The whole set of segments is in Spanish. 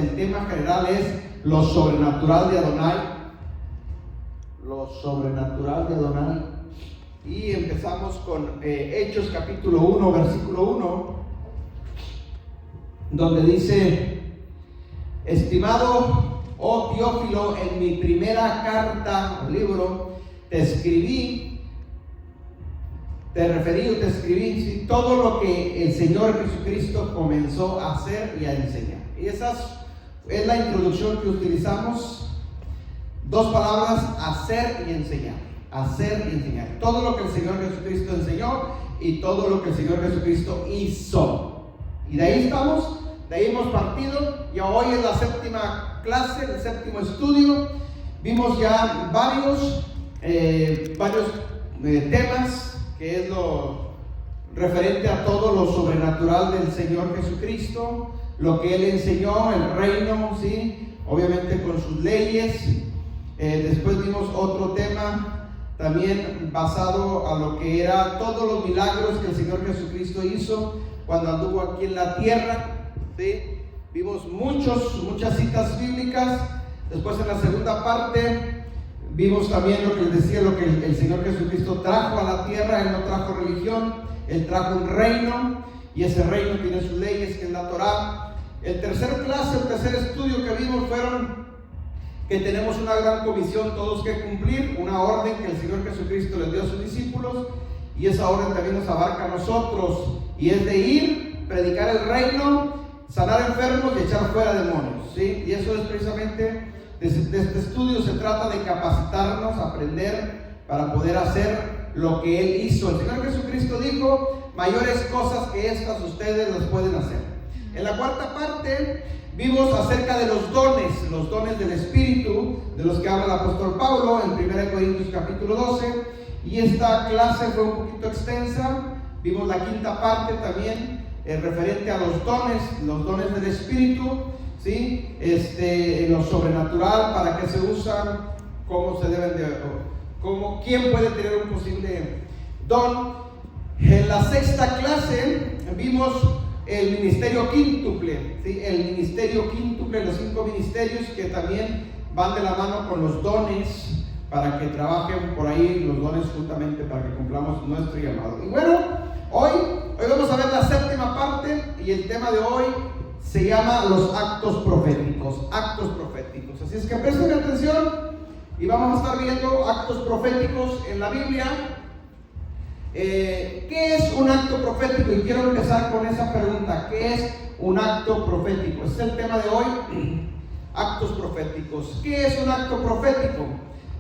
el tema general es lo sobrenatural de Adonai. Lo sobrenatural de Adonai. Y empezamos con Hechos capítulo 1, versículo 1, donde dice: estimado, oh Teófilo, en mi primera carta, libro, te escribí, ¿sí?, todo lo que el Señor Jesucristo comenzó a hacer y a enseñar. Y esa es la introducción que utilizamos. Dos palabras: hacer y enseñar. Hacer y enseñar. Todo lo que el Señor Jesucristo enseñó y todo lo que el Señor Jesucristo hizo. Y de ahí estamos, de ahí hemos partido. Y hoy es la séptima clase, el séptimo estudio. Vimos ya varios temas, que es lo referente a todo lo sobrenatural del Señor Jesucristo, lo que Él enseñó, el reino, ¿sí?, obviamente con sus leyes. Después vimos otro tema también basado a lo que era todos los milagros que el Señor Jesucristo hizo cuando anduvo aquí en la tierra, ¿sí? Vimos muchas citas bíblicas. Después, en la segunda parte, vimos también lo que les decía, lo que el Señor Jesucristo trajo a la tierra. Él no trajo religión, Él trajo un reino, y ese reino tiene sus leyes, que es la Torá. El tercer estudio que vimos fueron que tenemos una gran comisión todos que cumplir, una orden que el Señor Jesucristo les dio a sus discípulos, y esa orden también nos abarca a nosotros, y es de ir, predicar el reino, sanar enfermos y echar fuera demonios, ¿sí? Y eso es precisamente, de este estudio se trata de capacitarnos, aprender para poder hacer lo que Él hizo. El Señor Jesucristo dijo: mayores cosas que estas ustedes las pueden hacer. En la cuarta parte vimos acerca de los dones del Espíritu, de los que habla el apóstol Pablo en 1 Corintios capítulo 12, y esta clase fue un poquito extensa. Vimos la quinta parte también, referente a los dones del Espíritu, ¿sí? Lo sobrenatural, para qué se usan, cómo se deben quién puede tener un posible don. En la sexta clase vimos el ministerio quíntuple, ¿sí? El ministerio quíntuple, los 5 ministerios que también van de la mano con los dones, para que trabajen por ahí los dones juntamente para que cumplamos nuestro llamado. Y bueno, hoy vamos a ver la séptima parte, y el tema de hoy se llama los actos proféticos. Actos proféticos. Así es que presten atención y vamos a estar viendo actos proféticos en la Biblia. ¿Qué es un acto profético? Y quiero empezar con esa pregunta: ¿qué es un acto profético? Ese es el tema de hoy, actos proféticos. ¿Qué es un acto profético?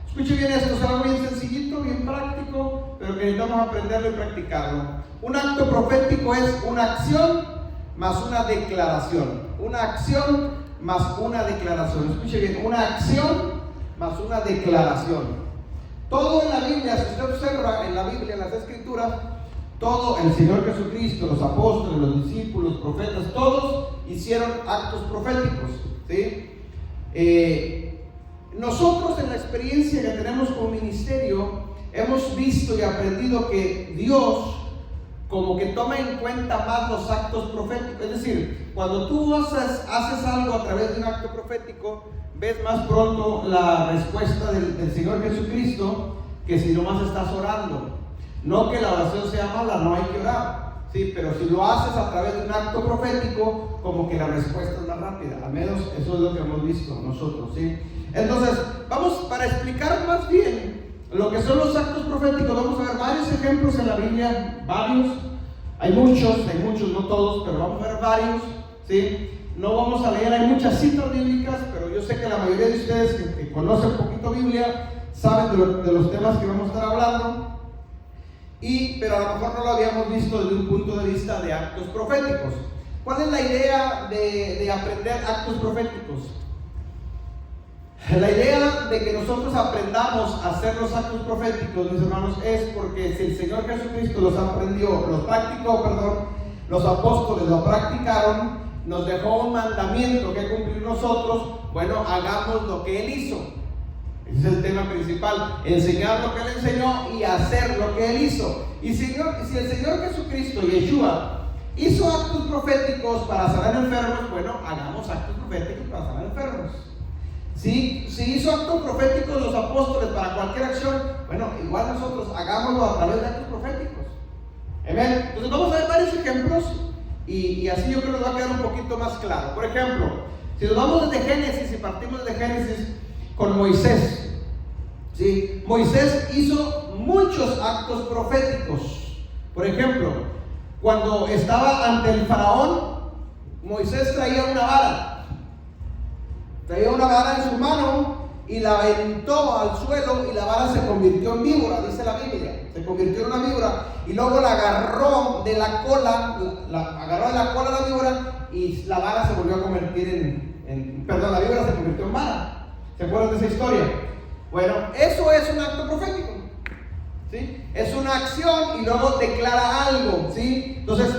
Escuche bien esto, es algo bien sencillito, bien práctico, pero que necesitamos aprenderlo y practicarlo. Un acto profético es una acción más una declaración. Una acción más una declaración. Escuche bien, una acción más una declaración. Todo en la Biblia, si usted observa en la Biblia, en las Escrituras, todo, el Señor Jesucristo, los apóstoles, los discípulos, los profetas, todos hicieron actos proféticos, ¿sí? Nosotros, en la experiencia que tenemos como ministerio, hemos visto y aprendido que Dios como que toma en cuenta más los actos proféticos. Es decir, cuando tú haces algo a través de un acto profético, ves más pronto la respuesta del Señor Jesucristo que si nomás estás orando. No que la oración sea mala, no hay que orar, sí, pero si lo haces a través de un acto profético, como que la respuesta es más rápida. Al menos eso es lo que hemos visto nosotros, ¿sí? Entonces, vamos, para explicar más bien lo que son los actos proféticos, vamos a ver varios ejemplos en la Biblia, varios. Hay muchos, no todos, pero vamos a ver varios, ¿sí? No vamos a leer, hay muchas citas bíblicas, pero yo sé que la mayoría de ustedes que conocen un poquito Biblia saben de los temas que vamos a estar hablando, pero a lo mejor no lo habíamos visto desde un punto de vista de actos proféticos. ¿Cuál es la idea de aprender actos proféticos? La idea de que nosotros aprendamos a hacer los actos proféticos, mis hermanos, es porque si el Señor Jesucristo los practicó, los apóstoles lo practicaron, nos dejó un mandamiento que cumplir nosotros. Bueno, hagamos lo que Él hizo. Ese es el tema principal: enseñar lo que Él enseñó y hacer lo que Él hizo. Y si el Señor Jesucristo, Yeshua, hizo actos proféticos para sanar enfermos, bueno, hagamos actos proféticos para sanar enfermos. Si hizo actos proféticos los apóstoles para cualquier acción, bueno, igual nosotros hagámoslo a través de actos proféticos. Amén. Entonces vamos a ver varios ejemplos y así yo creo que nos va a quedar un poquito más claro. Por ejemplo, si nos vamos desde Génesis y partimos de Génesis con Moisés, ¿sí? Moisés hizo muchos actos proféticos. Por ejemplo, cuando estaba ante el faraón, Moisés traía una vara en su mano y la aventó al suelo y la vara se convirtió en víbora, dice la Biblia, se convirtió en una víbora y luego la agarró de la cola, agarró de la cola la víbora y la vara se volvió a convertir la víbora se convirtió en vara. ¿Se acuerdan de esa historia? Bueno, eso es un acto profético, ¿sí? Es una acción y luego declara algo, ¿sí? Entonces,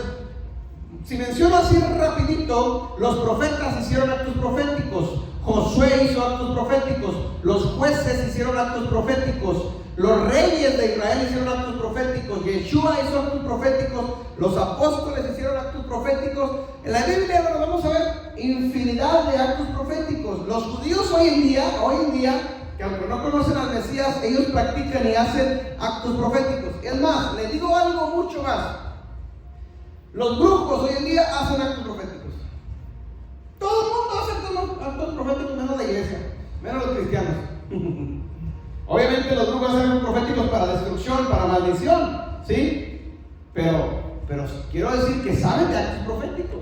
si menciono así rapidito, los profetas hicieron actos proféticos, Josué hizo actos proféticos, los jueces hicieron actos proféticos, los reyes de Israel hicieron actos proféticos, Yeshua hizo actos proféticos, los apóstoles hicieron actos proféticos. En la Biblia vamos a ver infinidad de actos proféticos. Los judíos hoy en día, que aunque no conocen al Mesías, ellos practican y hacen actos proféticos. Es más, les digo algo mucho más. Los brujos hoy en día hacen actos proféticos. Todo el mundo hace actos proféticos, menos la iglesia, menos los cristianos. Obviamente los brujos hacen actos proféticos para destrucción, para maldición, ¿sí? Pero quiero decir que saben de actos proféticos.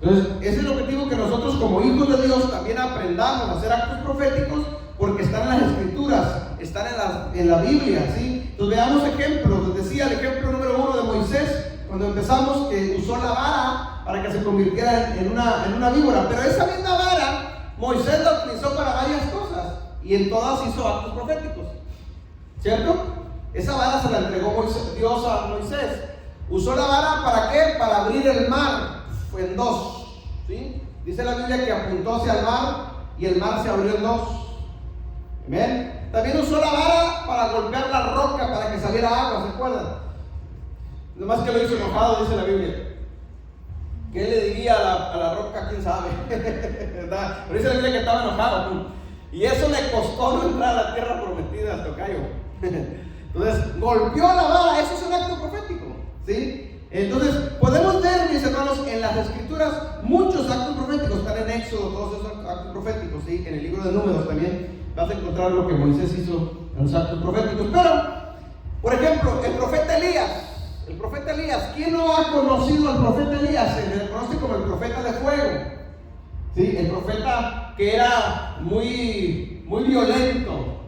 Entonces, ese es el objetivo, que nosotros como hijos de Dios también aprendamos a hacer actos proféticos, porque están en las escrituras, están en la Biblia, ¿sí? Entonces veamos ejemplos. Les decía el ejemplo número 1 de Moisés, cuando empezamos, que usó la vara para que se convirtiera en una víbora. Pero esa misma vara Moisés la utilizó para varias cosas y en todas hizo actos proféticos, ¿cierto? Esa vara se la entregó Dios a Moisés. Usó la vara ¿para qué? Para abrir el mar, fue en dos, ¿sí? Dice la Biblia que apuntó hacia el mar y el mar se abrió en dos. Amén. También usó la vara para golpear la roca para que saliera agua, ¿se acuerdan? Nomás que lo hizo enojado, dice la Biblia. ¿Qué le diría a la roca? ¿Quién sabe? ¿Verdad? Pero dice la Biblia que estaba enojado. Y eso le costó no entrar a la tierra prometida al tocayo. Entonces, golpeó la vara. Eso es un acto profético, ¿sí? Entonces, podemos ver, mis hermanos, en las escrituras muchos actos proféticos. Están en Éxodo, todos esos actos proféticos, ¿sí? En el libro de Números también vas a encontrar lo que Moisés hizo en los actos proféticos. Pero, por ejemplo, el profeta Elías, ¿quién no ha conocido al profeta Elías? Se le conoce como el profeta de fuego, ¿sí? El profeta que era muy violento.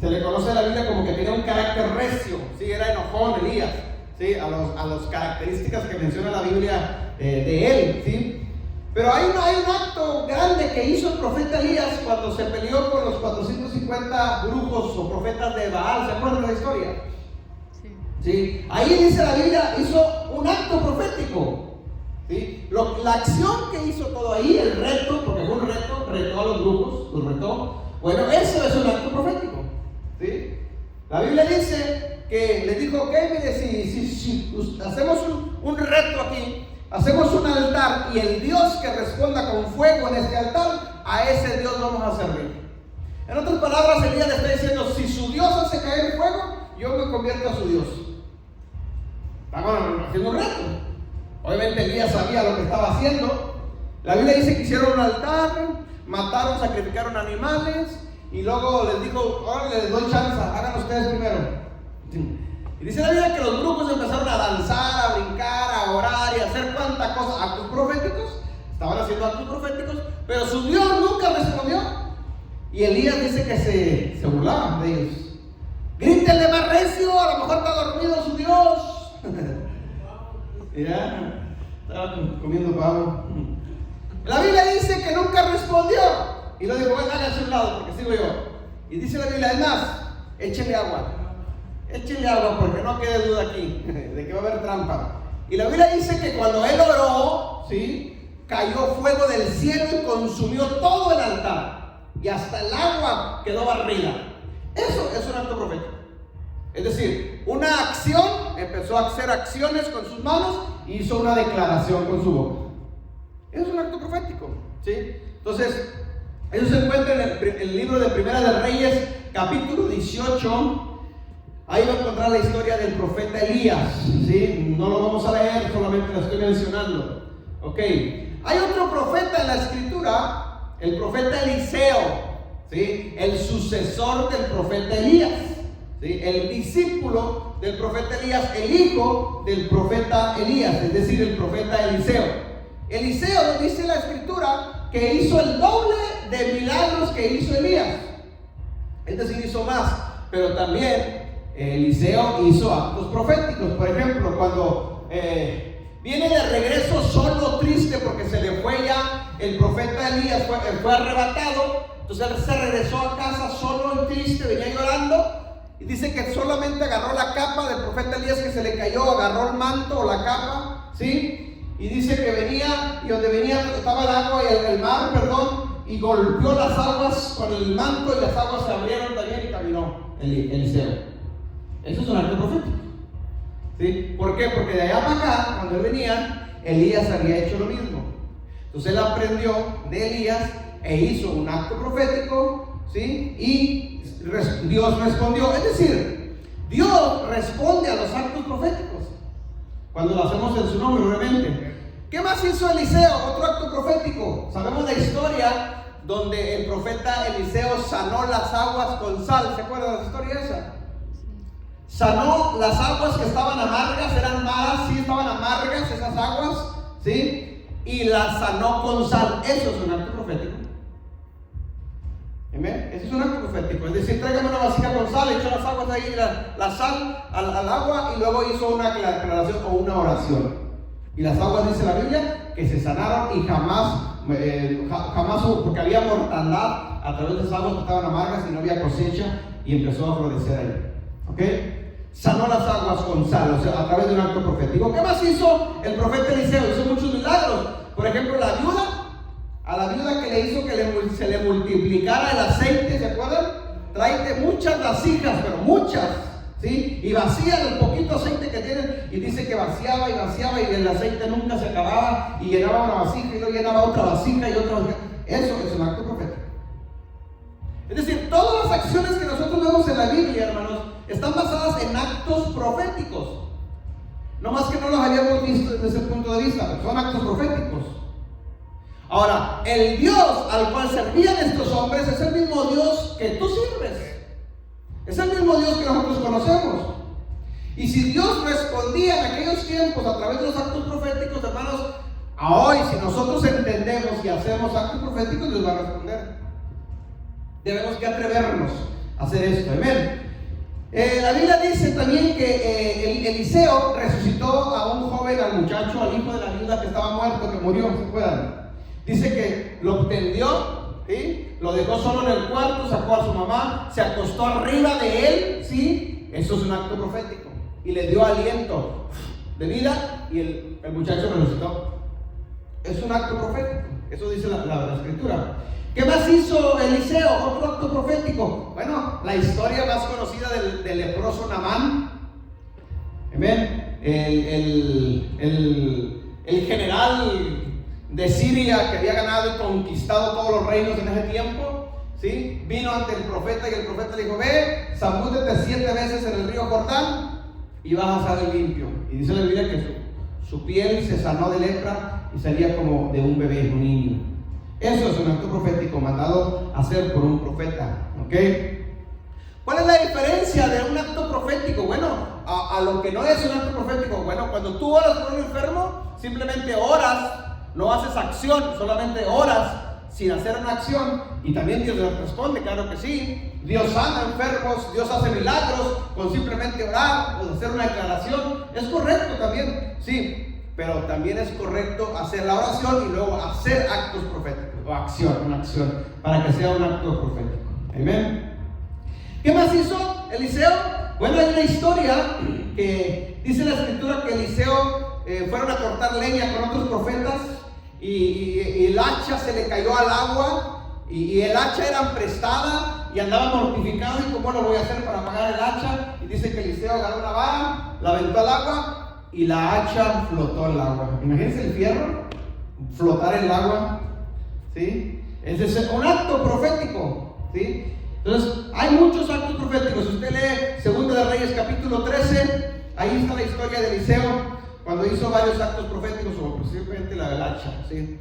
Se le conoce en la Biblia como que tenía un carácter recio, ¿sí? Era enojón Elías, ¿sí? A las características que menciona la Biblia de él, ¿sí? Pero hay un acto grande que hizo el profeta Elías cuando se peleó con los 450 brujos o profetas de Baal. ¿Se acuerdan de la historia? ¿Sí? Ahí dice la Biblia, hizo un acto profético, ¿sí? La acción que hizo todo ahí, el reto, porque fue un reto, retó a los brujos, los retó. Bueno, eso es un acto profético, ¿sí? La Biblia dice que le dijo, ok, mire, si hacemos un reto aquí, hacemos un altar y el Dios que responda con fuego en este altar, a ese Dios vamos a servir. En otras palabras, Elías le está diciendo, si su Dios hace caer fuego, yo me convierto a su Dios. Estaban haciendo un reto. Obviamente Elías sabía lo que estaba haciendo. La Biblia dice que hicieron un altar, mataron, sacrificaron animales y luego les dijo, ahora les doy chance, hagan ustedes primero. Y dice la Biblia que los brujos empezaron a danzar, a brincar, a orar y a hacer cuantas cosas, actos proféticos. Estaban haciendo actos proféticos, pero su Dios nunca respondió. Y Elías dice que se burlaban de ellos. Grítenle más recio, a lo mejor está dormido su Dios. Mira, estaba comiendo pavo. La Biblia dice que nunca respondió. Y lo dijo, bueno, háganse a un lado porque sigo yo. Y dice la Biblia, es más, échenle agua porque no quede duda aquí de que va a haber trampa. Y la Biblia dice que cuando él oró, ¿sí?, cayó fuego del cielo y consumió todo el altar. Y hasta el agua quedó barrida. Eso es un acto profético. Es decir, una acción, empezó a hacer acciones con sus manos hizo una declaración con su boca. Es un acto profético, ¿sí? Entonces, eso se encuentra en el libro de Primera de Reyes, capítulo 18. Ahí va a encontrar la historia del profeta Elías, ¿sí? No lo vamos a leer, solamente lo estoy mencionando. Ok, hay otro profeta en la escritura, el profeta Eliseo, ¿sí? El sucesor del profeta Elías, ¿sí? El discípulo del profeta Elías, el hijo del profeta Elías, es decir, el profeta Eliseo. Eliseo, dice la escritura, que hizo el doble de milagros que hizo Elías, es decir, hizo más. Pero también Eliseo hizo actos proféticos. Por ejemplo, cuando viene de regreso solo, triste, porque se le fue ya el profeta Elías, fue arrebatado. Entonces él se regresó a casa solo y triste, venía llorando. Y dice que solamente agarró la capa del profeta Elías que se le cayó, agarró el manto o la capa, ¿sí? Y dice que venía, y donde venía estaba el agua y el mar, y golpeó las aguas con el manto, y las aguas se abrieron también y caminó Eliseo. Eso es un acto profético, ¿sí? ¿Por qué? Porque de allá para acá, cuando él venía, Elías había hecho lo mismo. Entonces él aprendió de Elías e hizo un acto profético, ¿sí? Y Dios respondió. Es decir, Dios responde a los actos proféticos cuando lo hacemos en su nombre, obviamente. ¿Qué más hizo Eliseo? Otro acto profético. Sabemos la historia donde el profeta Eliseo sanó las aguas con sal. ¿Se acuerdan de la historia esa? Sanó las aguas que estaban amargas, eran malas, sí, estaban amargas esas aguas, ¿sí? Y las sanó con sal. Eso es un acto profético. ¿Amén? Ese es un acto profético. Es decir, tráigame una vasija con sal, echó las aguas ahí, la sal al agua, y luego hizo una declaración o una oración. Y las aguas, dice la Biblia, que se sanaron y jamás hubo, porque había mortandad a través de esas aguas que estaban amargas y no había cosecha, y empezó a florecer ahí. ¿Ok? Sanó las aguas con sal, o sea, a través de un acto profético. ¿Qué más hizo el profeta Eliseo? Hizo muchos milagros. Por ejemplo, a la viuda que le hizo que se le multiplicara el aceite, ¿se acuerdan? Tráete muchas vasijas, pero muchas, ¿sí? Y vacía el poquito aceite que tienen, y dice que vaciaba y el aceite nunca se acababa, y llenaba una vasija y luego llenaba otra vasija y otra vasija. Eso es un acto profético. Es decir, todas las acciones que nosotros vemos en la Biblia, hermanos, están basadas en actos proféticos. No más que no los habíamos visto desde ese punto de vista, pero son actos proféticos. Ahora, el Dios al cual servían estos hombres es el mismo Dios que tú sirves. Es el mismo Dios que nosotros conocemos. Y si Dios respondía en aquellos tiempos a través de los actos proféticos, hermanos, a hoy, si nosotros entendemos y hacemos actos proféticos, Dios va a responder. Debemos que atrevernos a hacer esto. Amén. La Biblia dice también que Eliseo resucitó a un joven, al muchacho, al hijo de la viuda que estaba muerto, que murió, ¿se acuerdan? Dice que lo tendió, ¿sí? Lo dejó solo en el cuarto, sacó a su mamá, se acostó arriba de él, ¿sí? Eso es un acto profético. Y le dio aliento de vida, y el muchacho resucitó. Es un acto profético. Eso dice la escritura. ¿Qué más hizo Eliseo? Otro acto profético. Bueno, la historia más conocida del leproso Naamán. Amén. El general de Siria que había ganado y conquistado todos los reinos en ese tiempo, ¿sí? Vino ante el profeta y el profeta le dijo: ve, zambútete 7 veces en el río Jordán y vas a salir limpio. Y dice la Biblia que su piel se sanó de lepra y salía como de un bebé, un niño. Eso es un acto profético mandado a hacer por un profeta. ¿Ok? ¿Cuál es la diferencia de un acto profético? Bueno, a lo que no es un acto profético. Bueno, cuando tú oras por un enfermo, simplemente oras, no haces acción, solamente oras sin hacer una acción, y también Dios les responde, claro que sí. Dios sana enfermos, Dios hace milagros con simplemente orar o hacer una declaración. Es correcto también, sí. Pero también es correcto hacer la oración y luego hacer actos proféticos, o una acción, para que sea un acto profético. Amén. ¿Qué más hizo Eliseo? Bueno, hay una historia que dice la escritura que Eliseo fueron a cortar leña con otros profetas, y el hacha se le cayó al agua, y el hacha era prestada, y andaba mortificado, y ¿cómo lo voy a hacer para pagar el hacha? Y dice que Eliseo agarró una vara, la aventó al agua, y la hacha flotó en el agua. Imagínense el fierro flotar en el agua, ¿sí? Ese es un acto profético, ¿sí? Entonces, hay muchos actos proféticos. Si usted lee Segunda de Reyes capítulo 13, ahí está la historia de Eliseo, cuando hizo varios actos proféticos, o posiblemente la del hacha, ¿sí?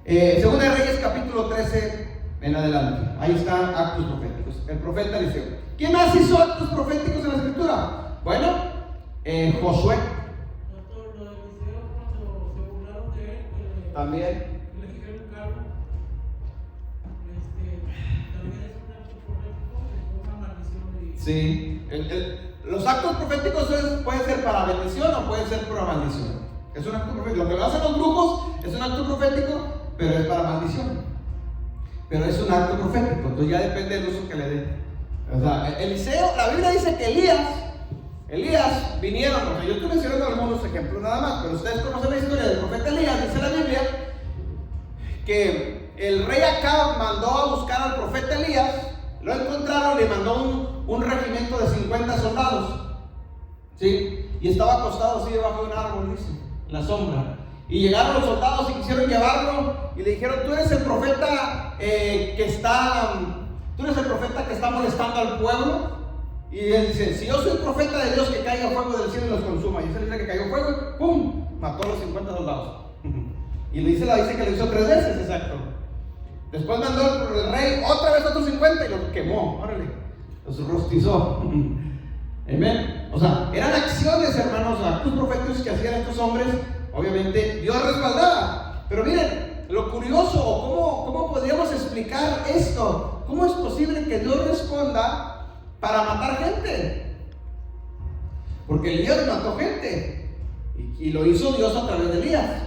Segunda de Reyes capítulo 13 en adelante, ahí están actos proféticos. El profeta Eliseo. ¿Quién más hizo actos proféticos en la escritura? Bueno, Josué. Doctor, lo de Eliseo, cuando se burlaron de él, También. le dijeron cargo, también es un acto profético, es una maldición. Sí, los actos proféticos pueden ser para bendición o pueden ser para maldición. Es un acto profético. Lo que hacen los brujos es un acto profético, pero es para maldición. Pero es un acto profético, entonces ya depende del uso que le den. O sea, Eliseo, la Biblia dice que Elías vinieron, o sea, yo estoy mencionando algunos ejemplos nada más, pero ustedes conocen la historia del profeta Elías. Dice la Biblia que el rey Acab mandó a buscar al profeta Elías, lo encontraron, le mandó un regimiento de 50 soldados, ¿sí? Y estaba acostado así debajo de un árbol, dice, en la sombra. Y llegaron los soldados y quisieron llevarlo y le dijeron: tú eres el profeta que está molestando al pueblo. Y él dice: si yo soy profeta de Dios, que caiga fuego del cielo y los consuma. Y ese dice que cayó fuego y ¡pum! Mató a los 50 soldados. Y le dice que lo hizo 3 veces, exacto. Después mandó el rey otra vez otros 50 y los quemó, órale, los rostizó. Amén. O sea, eran acciones, hermanos, actos proféticos que hacían estos hombres. Obviamente Dios respaldaba. Pero miren, lo curioso, ¿cómo podríamos explicar esto? ¿Cómo es posible que Dios responda para matar gente? Porque Elías mató gente y lo hizo Dios a través de Elías.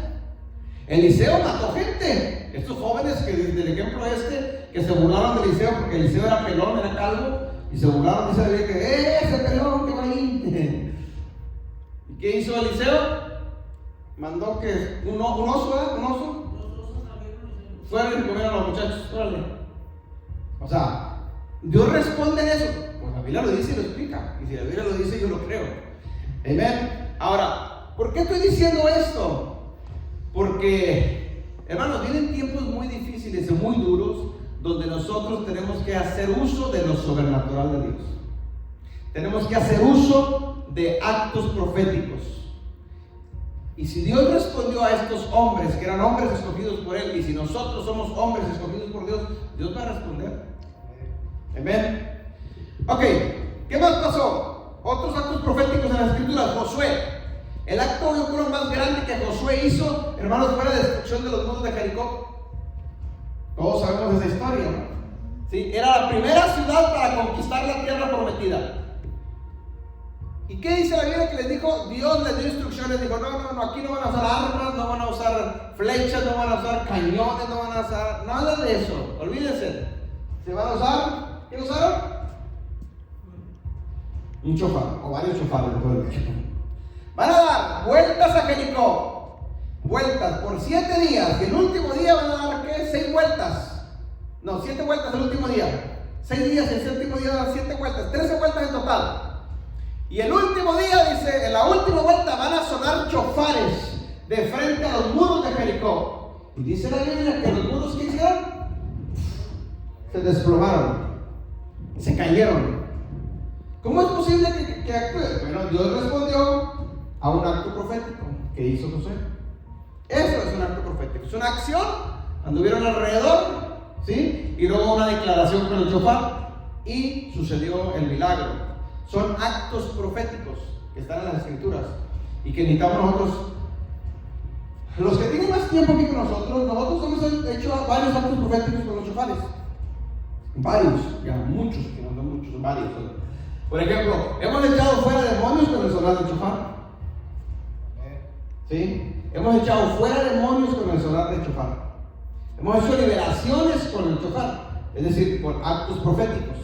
Eliseo mató gente. Estos jóvenes que del ejemplo que se burlaron de Eliseo porque Eliseo era pelón, era calvo, y se burlaron, dice la Biblia que ese pelón que va ahí. ¿Y qué hizo Eliseo? Mandó que un oso fueron y comieron a los muchachos. Órale. O sea, Dios responde en eso. Pues la Biblia lo dice y lo explica. Y si la Biblia lo dice, yo lo creo. Amén. Ahora, ¿por qué estoy diciendo esto? Porque, hermanos, vienen tiempos muy difíciles y muy duros donde nosotros tenemos que hacer uso de lo sobrenatural de Dios. Tenemos que hacer uso de actos proféticos. Y si Dios respondió a estos hombres, que eran hombres escogidos por Él, y si nosotros somos hombres escogidos por Dios, Dios va a responder. Amén. Ok, ¿qué más pasó? Otros actos proféticos en la escritura. Josué. El acto, yo creo, más grande que Josué hizo, hermanos, fue la destrucción de los muros de Jericó. Todos sabemos esa historia, ¿no? ¿Sí? Era la primera ciudad para conquistar la tierra prometida. ¿Y qué dice la Biblia que les dijo? Dios les dio instrucciones, dijo: no, aquí no van a usar armas, no van a usar flechas, no van a usar cañones, no van a usar nada de eso, olvídense. Se van a usar, ¿qué usaron? Un chofar, o varios chofares, mejor dicho. Van a dar vueltas a Jericó, vueltas por 7 días, y el último día van a dar, ¿qué? 6 vueltas. No, 7 vueltas el último día. 6 días, el séptimo día dan 7 vueltas, 13 vueltas en total. Y el último día, dice, en la última vuelta van a sonar chofares de frente a los muros de Jericó. Y dice la Biblia que los muros, ¿qué hicieron? Se desplomaron, se cayeron. ¿Cómo es posible que actúe? Bueno, Dios respondió a un acto profético que hizo Josué. Eso es un acto profético, es una acción. Anduvieron alrededor, ¿sí? Y luego una declaración con el chofar y sucedió el milagro. Son actos proféticos que están en las escrituras y que necesitamos nosotros. Los que tienen más tiempo aquí que nosotros hemos hecho varios actos proféticos con los chofares. Varios, ya muchos, que no son muchos, varios. Por ejemplo, hemos echado fuera demonios con el sonar del chofar. ¿Sí? Hemos echado fuera demonios con el sonar del chofar. Hemos hecho liberaciones con el chofar, es decir, con actos proféticos.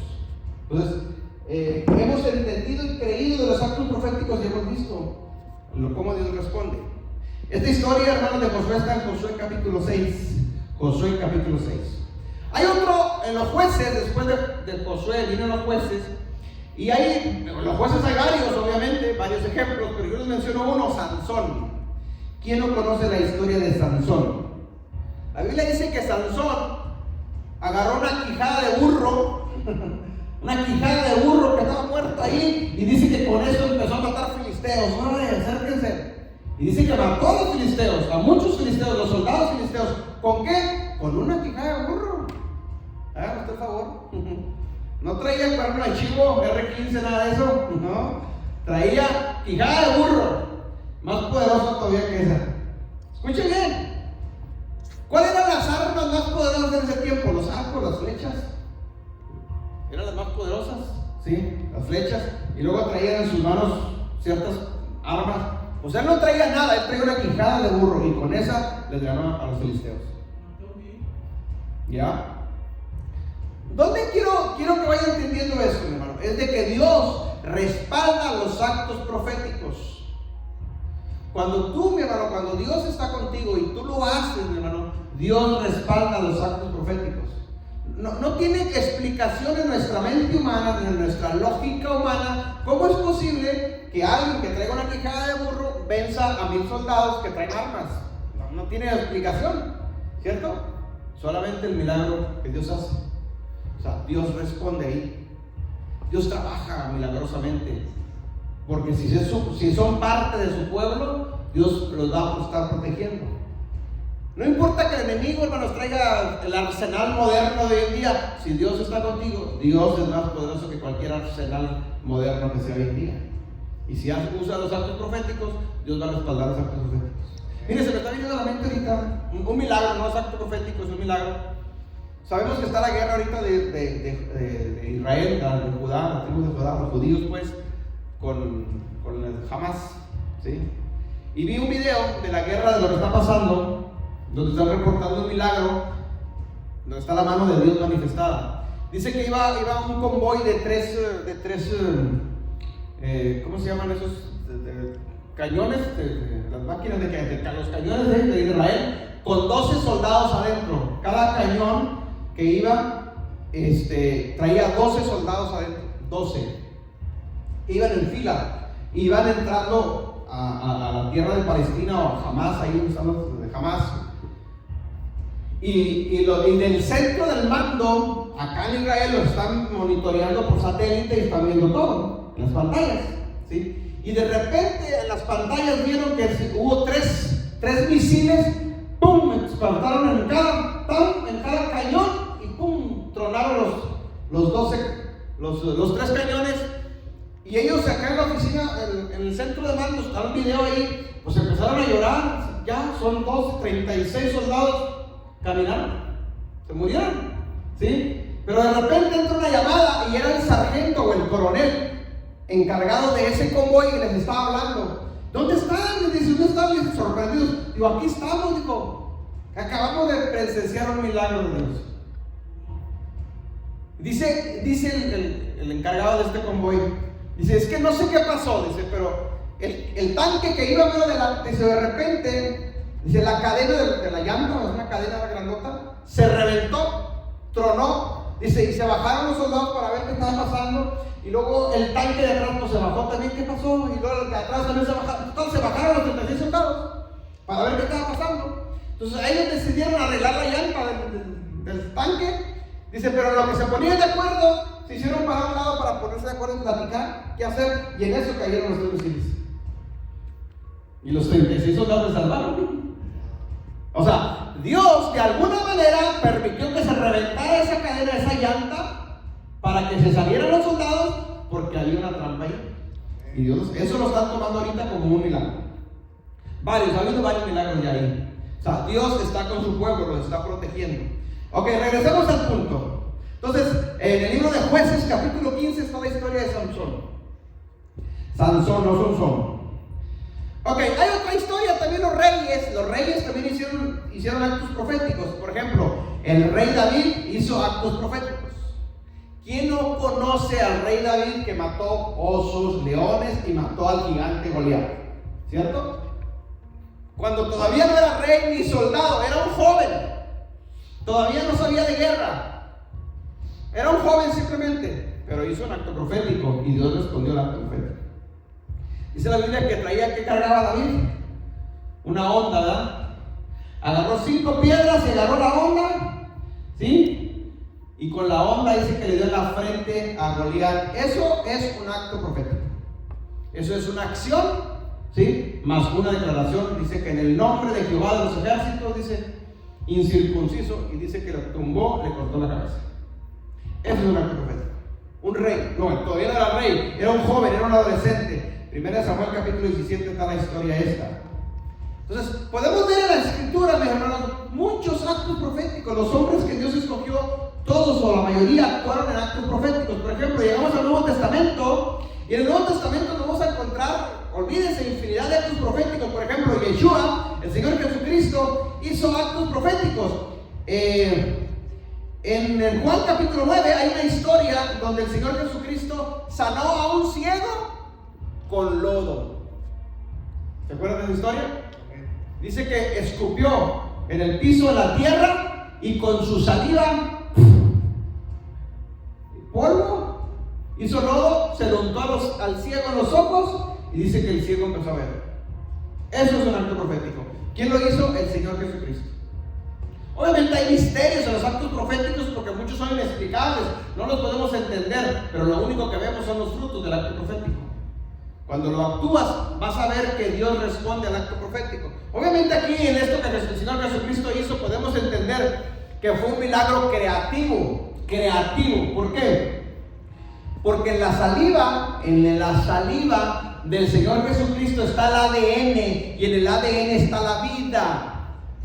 Entonces, hemos entendido y creído de los actos proféticos y hemos visto cómo Dios responde. Esta historia, hermanos, de Josué está en Josué capítulo 6. Josué capítulo 6. Hay otro en los jueces, después de Josué vienen los jueces. Y hay, los jueces hay varios, obviamente, varios ejemplos, pero yo les menciono uno, Sansón. ¿Quién no conoce la historia de Sansón? La Biblia dice que Sansón agarró una quijada de burro, una quijada de burro que estaba muerto ahí, y dice que con eso empezó a matar filisteos. ¡Ay, acérquense! Y dice que mató a los filisteos, a muchos filisteos, los soldados filisteos. ¿Con qué? Con una quijada de burro. Háganme usted el favor. No traía cuerno de chivo, R15, nada de eso. No. Traía quijada de burro. Más poderosa todavía que esa. Escuchen bien. ¿Cuáles eran las armas más poderosas en ese tiempo? Los arcos, las flechas. Eran las más poderosas. Sí, las flechas. Y luego traían en sus manos ciertas armas. O sea, no traía nada, él traía una quijada de burro y con esa les ganó a los filisteos. ¿Ya? ¿Dónde quiero que vayan entendiendo esto, mi hermano? Es de que Dios respalda los actos proféticos. Cuando tú, mi hermano, cuando Dios está contigo y tú lo haces, mi hermano, Dios respalda los actos proféticos. No tiene explicación en nuestra mente humana ni en nuestra lógica humana. ¿Cómo es posible que alguien que traiga una quijada de burro venza a 1000 soldados que traen armas? No tiene explicación, ¿cierto? Solamente el milagro que Dios hace. O sea, Dios responde ahí. Dios trabaja milagrosamente. Porque si son parte de su pueblo, Dios los va a estar protegiendo. No importa que el enemigo, hermanos, traiga el arsenal moderno de hoy en día. Si Dios está contigo, Dios es más poderoso que cualquier arsenal moderno que sea hoy en día. Y si usa los actos proféticos, Dios va a respaldar los actos proféticos. Mire, se me está viniendo a la mente ahorita un milagro, no es acto profético, es un milagro. Sabemos que está la guerra ahorita de Israel, de Judá, la tribu de Judá, los judíos, pues, con el Hamas, ¿sí? Y vi un video de la guerra, de lo que está pasando, donde están reportando un milagro, donde está la mano de Dios manifestada. Dice que iba un convoy de tres ¿cómo se llaman esos? Cañones, las máquinas de los cañones de Israel, con 12 soldados adentro. Cada cañón que iba, traía 12 soldados adentro, 12. Iban en fila, iban entrando a la tierra de Palestina o a Hamas, ahí están los de Hamas. Y del centro del mando, acá en Israel, lo están monitoreando por satélite y están viendo todo en las pantallas, ¿sí? Y de repente en las pantallas vieron que hubo tres misiles, ¡pum!, explotaron en cada cañón y ¡pum!, tronaron los 3 cañones. Y ellos acá en la oficina, en el centro de mando, está un video ahí, pues empezaron a llorar. Ya son 36 soldados. Caminaron, se murieron, ¿sí? Pero de repente entra una llamada y era el sargento o el coronel encargado de ese convoy y les estaba hablando. ¿Dónde están? Les dice, ¿dónde están? Les sorprendidos. Digo, aquí estamos, digo, acabamos de presenciar un milagro de Dios. Dice el encargado de este convoy, dice, es que no sé qué pasó, dice, pero el tanque que iba medio adelante, dice, de repente, dice, la cadena de la llanta, una cadena grandota, se reventó, tronó, dice, y se bajaron los soldados para ver qué estaba pasando, y luego el tanque de atrás pues, se bajó también, ¿qué pasó? Y luego el de atrás también se bajaron, entonces se bajaron los 36 soldados para ver qué estaba pasando. Entonces ellos decidieron arreglar la llanta del tanque, dice, pero lo que se ponían de acuerdo, se hicieron para un lado para ponerse de acuerdo en platicar qué hacer, y en eso cayeron los 3 misiles. Y los 36 soldados se salvaron. O sea, Dios de alguna manera permitió que se reventara esa cadena, esa llanta, para que se salieran los soldados, porque había una trampa ahí. Y Dios, eso lo están tomando ahorita como un milagro. Ha habido varios milagros ya ahí. O sea, Dios está con su pueblo, los está protegiendo. Ok, regresemos al punto. Entonces, en el libro de Jueces, capítulo 15, está la historia de Sansón. Sansón, no Sansón. Ok, hay otra historia también, los reyes también hicieron actos proféticos. Por ejemplo, el rey David hizo actos proféticos. ¿Quién no conoce al rey David que mató osos, leones y mató al gigante Goliat? ¿Cierto? Cuando todavía no era rey ni soldado, era un joven, todavía no sabía de guerra, era un joven simplemente, pero hizo un acto profético y Dios respondió al acto profético. Dice la Biblia que traía, que cargaba David, una honda, ¿verdad? Agarró 5 piedras y agarró la honda, ¿sí? Y con la honda dice que le dio en la frente a Goliat. Eso es un acto profético. Eso es una acción, ¿sí? Más una declaración. Dice que en el nombre de Jehová de los ejércitos, dice, incircunciso, y dice que lo tumbó, le cortó la cabeza. Eso es un acto profético. Un rey, no, todavía no era rey, era un joven, era un adolescente. 1 Samuel capítulo 17 está la historia esta. Entonces, podemos ver en la escritura, mis hermanos, muchos actos proféticos. Los hombres que Dios escogió, todos o la mayoría actuaron en actos proféticos. Por ejemplo, llegamos al Nuevo Testamento y en el Nuevo Testamento nos vamos a encontrar, olvídense, infinidad de actos proféticos. Por ejemplo, Yeshua, el Señor Jesucristo, hizo actos proféticos. En el Juan capítulo 9 hay una historia donde el Señor Jesucristo sanó a un ciego con lodo. ¿Se acuerdan de esa historia? Dice que escupió en el piso de la tierra y con su saliva polvo, hizo lodo, se lo untó al ciego en los ojos y dice que el ciego empezó a ver. Eso es un acto profético. ¿Quién lo hizo? El Señor Jesucristo. Obviamente hay misterios en los actos proféticos porque muchos son inexplicables, no los podemos entender, pero lo único que vemos son los frutos del acto profético. Cuando lo actúas, vas a ver que Dios responde al acto profético. Obviamente aquí en esto que el Señor Jesucristo hizo, podemos entender que fue un milagro creativo. ¿Por qué? Porque en la saliva del Señor Jesucristo está el ADN, y en el ADN está la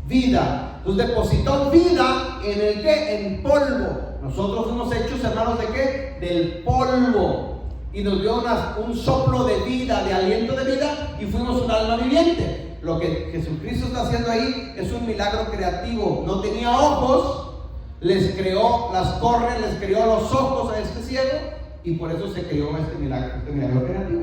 vida. Entonces depositó vida en el ¿qué? En polvo. Nosotros fuimos hechos, hermanos, ¿de qué? Del polvo. Y nos dio un soplo de vida, de aliento de vida, y fuimos un alma viviente. Lo que Jesucristo está haciendo ahí es un milagro creativo. No tenía ojos, les creó las córneas, les creó los ojos a este ciego, y por eso se creó este milagro creativo.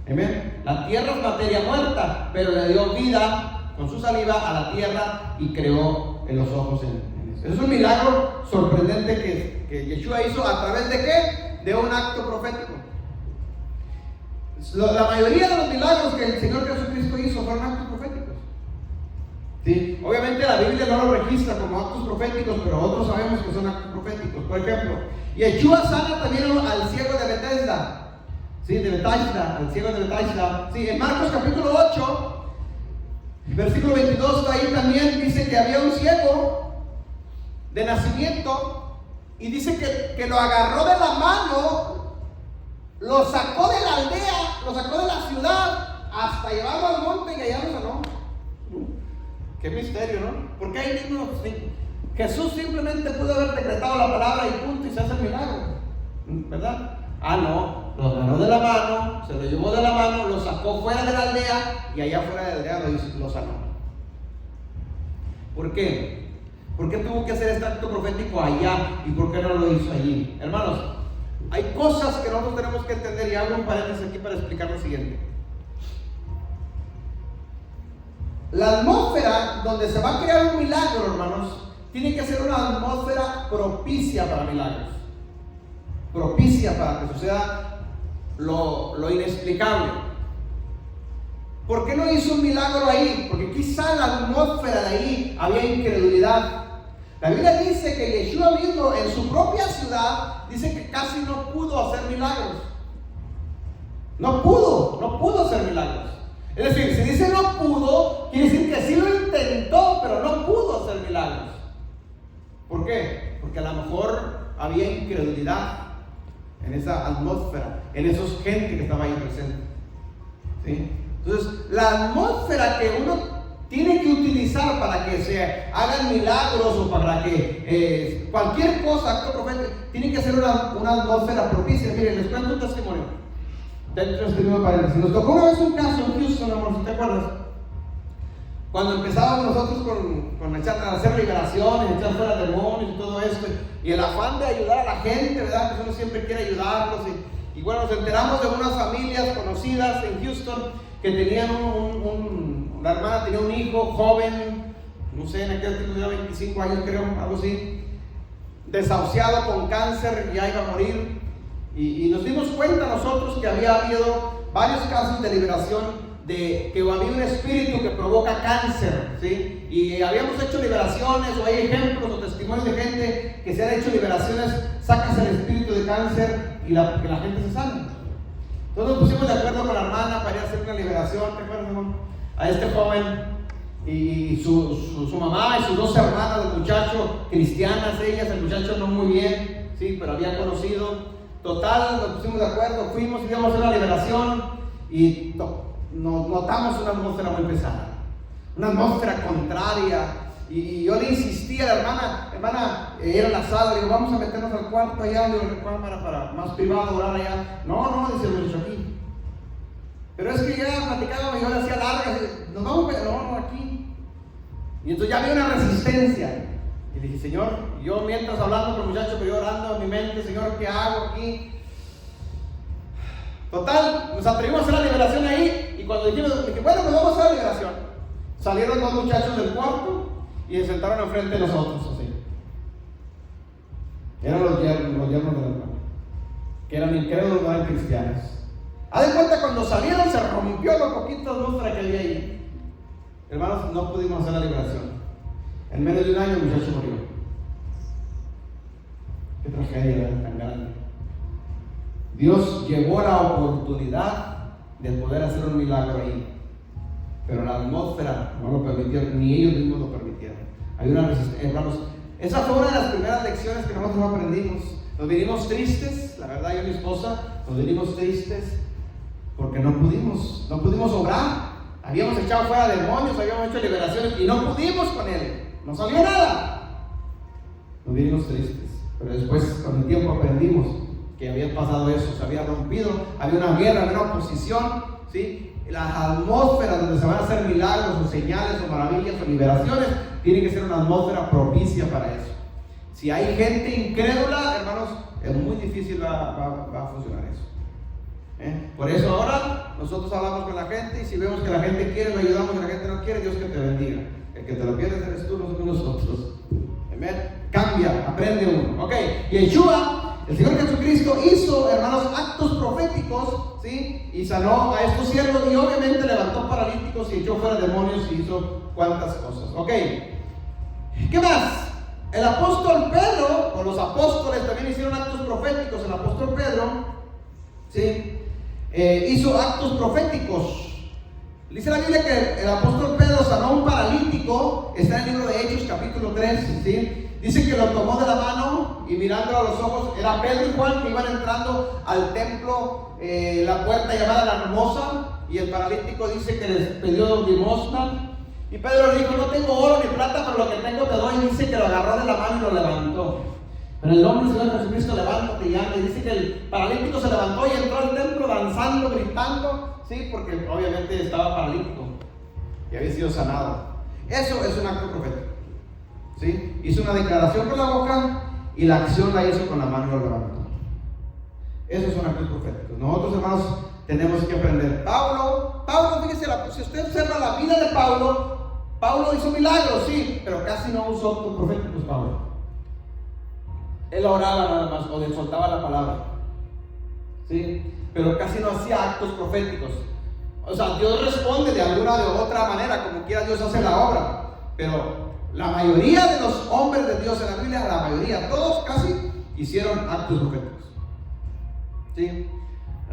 Amén. La tierra es materia muerta, pero le dio vida con su saliva a la tierra y creó en los ojos en eso. Es un milagro sorprendente que Yeshua hizo a través de ¿qué? De un acto profético. La mayoría de los milagros que el Señor Jesucristo hizo fueron actos proféticos. ¿Sí? Obviamente la Biblia no lo registra como actos proféticos, pero otros sabemos que son actos proféticos. Por ejemplo, Yeshua sana también al ciego de Bethesda. Sí, al ciego de Bethesda. Sí, en Marcos capítulo 8, versículo 22, ahí también dice que había un ciego de nacimiento, y dice que lo agarró de la mano, lo sacó de la aldea, lo sacó de la ciudad, hasta llevarlo al monte, y allá lo sanó. Qué misterio, ¿no? Porque ahí mismo Jesús simplemente pudo haber decretado la palabra y punto, y se hace el milagro, ¿verdad? Ah, no, lo agarró de la mano, se lo llevó de la mano, lo sacó fuera de la aldea, y allá fuera de la aldea lo sanó. ¿Por qué? ¿Por qué tuvo que hacer este acto profético allá y por qué no lo hizo allí? Hermanos, hay cosas que nosotros tenemos que entender, y hago un paréntesis aquí para explicar lo siguiente. La atmósfera donde se va a crear un milagro, hermanos, tiene que ser una atmósfera propicia para milagros, propicia para que suceda lo inexplicable. ¿Por qué no hizo un milagro ahí? Porque quizá en la atmósfera de ahí había incredulidad. La Biblia dice que Yeshua mismo en su propia ciudad dice que casi no pudo hacer milagros. No pudo hacer milagros. Es decir, si dice no pudo, quiere decir que sí lo intentó, pero no pudo hacer milagros. ¿Por qué? Porque a lo mejor había incredulidad en esa atmósfera, en esos gente que estaba ahí presente. ¿Sí? Entonces, la atmósfera que uno tiene que utilizar para que se hagan milagros o para que cualquier cosa, acto profético, tiene que ser una atmósfera propicia. Miren, les cuento un testimonio. Nos tocó una vez un caso en Houston, amor, si te acuerdas. Cuando empezábamos nosotros con hacer liberaciones, echar fuera demonios y todo esto, y el afán de ayudar a la gente, ¿verdad? Pues uno siempre quiere ayudarlos. Y bueno, nos enteramos de unas familias conocidas en Houston que tenían la hermana tenía un hijo joven, no sé, en aquel tiempo tenía 25 años creo, algo así, desahuciado con cáncer, ya iba a morir. Y nos dimos cuenta nosotros que había habido varios casos de liberación, de que había un espíritu que provoca cáncer, ¿sí? Y habíamos hecho liberaciones, o hay ejemplos o testimonios de gente que se han hecho liberaciones, sacas el espíritu de cáncer y que la gente se sana. Entonces nos pusimos de acuerdo con la hermana para ir a hacer una liberación, ¿te acuerdas, hermano? A este joven y su mamá y sus dos hermanas del muchacho, cristianas ellas, el muchacho no muy bien, sí, pero había conocido. Total, nos pusimos de acuerdo, fuimos y íbamos a hacer la liberación y notamos una atmósfera muy pesada, una atmósfera contraria. Y yo le insistí a la hermana, era la sala, le digo, vamos a meternos al cuarto allá, le digo, cámara para más privado, orar allá. No, dice el muchacho, aquí. Pero es que ya platicábamos, yo le hacía largas, nos vamos, no, aquí. Y entonces ya había una resistencia. Y dije, Señor, yo mientras hablando con el muchacho, pero yo orando en mi mente, Señor, ¿qué hago aquí? Total, nos atrevimos a hacer la liberación ahí. Y cuando dijimos, dije, bueno, pues vamos a hacer la liberación. Salieron dos muchachos del cuarto y se sentaron enfrente de nosotros, así. Eran los yernos del hermano, que eran incrédulos, no eran cristianos. Haz de cuenta, cuando salieron se rompió lo poquito de atmósfera que había ahí. Hermanos, no pudimos hacer la liberación. En menos de un año el muchacho murió. Qué tragedia tan grande. Dios llevó la oportunidad de poder hacer un milagro ahí, pero la atmósfera no lo permitió, ni ellos mismos lo permitieron. Hay una resistencia, hermanos. Esa fue una de las primeras lecciones que nosotros aprendimos. Nos vinimos tristes, la verdad, yo y mi esposa nos vinimos tristes porque no pudimos obrar. Habíamos echado fuera demonios, habíamos hecho liberaciones y no pudimos con él. No salió nada. Nos vinimos tristes, pero después con el tiempo aprendimos que había pasado eso, se había rompido, había una guerra, había una oposición, ¿sí? Las atmósferas donde se van a hacer milagros o señales o maravillas o liberaciones tiene que ser una atmósfera propicia para eso. Si hay gente incrédula, hermanos, es muy difícil va a funcionar eso. Por eso ahora nosotros hablamos con la gente y si vemos que la gente quiere, lo ayudamos, y la gente no quiere, Dios que te bendiga. El que te lo pierdes eres tú, no somos nosotros. Amén. Cambia, aprende uno. Ok, Yeshua, el Señor Jesucristo, hizo, hermanos, actos proféticos, ¿sí? Y sanó a estos siervos y obviamente levantó paralíticos y echó fuera demonios y hizo cuantas cosas. Ok, ¿qué más? El apóstol Pedro, o los apóstoles también hicieron actos proféticos. El apóstol Pedro, ¿sí? Hizo actos proféticos. Dice la Biblia que el apóstol Pedro sanó a un paralítico. Está en el libro de Hechos capítulo 3, ¿sí? Dice que lo tomó de la mano y mirándolo a los ojos, era Pedro y Juan que iban entrando al templo, la puerta llamada la Hermosa, y el paralítico dice que les pidió limosna. Y Pedro le dijo, no tengo oro ni plata, pero lo que tengo te doy. Y dice que lo agarró de la mano y lo levantó. En el nombre del Señor Jesucristo, levántate y anda. Y dice que el paralítico se levantó y entró al templo danzando, gritando, ¿sí? Porque obviamente estaba paralítico y había sido sanado. Eso es un acto profético, ¿sí? Hizo una declaración con la boca y la acción la hizo con la mano y lo levantó. Eso es un acto profético. Nosotros, hermanos, tenemos que aprender. Pablo, fíjese, si usted observa la vida de Pablo hizo milagros, sí, pero casi no usó actos proféticos, Pablo. Él oraba nada más, o le soltaba la palabra, ¿sí? Pero casi no hacía actos proféticos. O sea, Dios responde de alguna de otra manera, como quiera Dios hace la obra. Pero la mayoría de los hombres de Dios en la Biblia, la mayoría, todos casi, hicieron actos proféticos, ¿sí?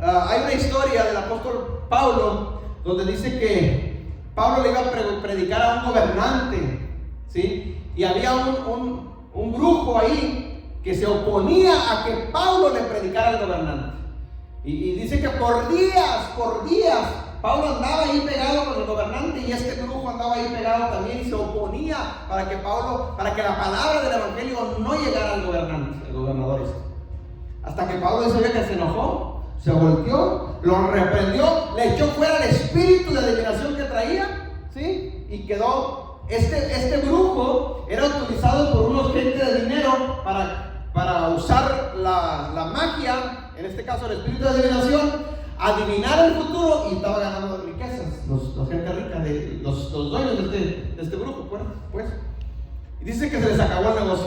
Hay una historia del apóstol Pablo, donde dice que Pablo le iba a predicar a un gobernante, ¿sí? Y había un brujo ahí que se oponía a que Pablo le predicara al gobernante. Y dice que por días, Pablo andaba ahí pegado con el gobernante y este brujo andaba ahí pegado también y se oponía para que la palabra del evangelio no llegara al gobernante, al gobernador este. Hasta que Pablo ese día que se enojó, se volteó, lo reprendió, le echó fuera el espíritu de adivinación que traía, ¿sí? Y quedó, este brujo era utilizado por unos gente de dinero para usar la magia, en este caso el espíritu de adivinación, adivinar el futuro, y estaba ganando riquezas, la gente rica, los dueños de este brujo, pues. Y dice que se les acabó el negocio,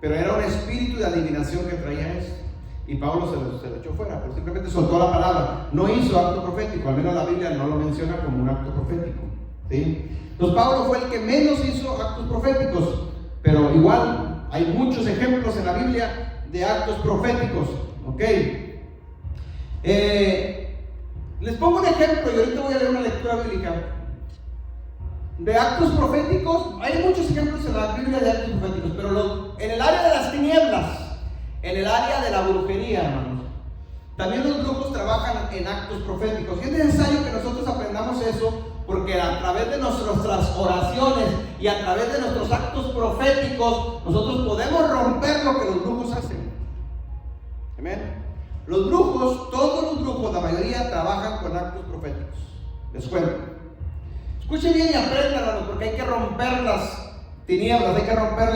pero era un espíritu de adivinación que traía eso. y Pablo se lo echó fuera, pero simplemente soltó la palabra. No hizo acto profético, al menos la Biblia no lo menciona como un acto profético, ¿sí? Entonces Pablo fue el que menos hizo actos proféticos, pero igual hay muchos ejemplos en la Biblia de actos proféticos, ¿ok? Les pongo un ejemplo y ahorita voy a leer una lectura bíblica de actos proféticos. Hay muchos ejemplos en la Biblia de actos proféticos, pero en el área de las tinieblas, en el área de la brujería, hermanos, también los brujos trabajan en actos proféticos. Y es necesario que nosotros aprendamos eso, porque a través de nuestras oraciones y a través de nuestros actos proféticos, nosotros podemos romper lo que los brujos hacen. Amén. Los brujos, todos los brujos, la mayoría trabajan con actos proféticos. Les cuento. Escuchen bien y aprendan, porque hay que romper las tinieblas, hay que romper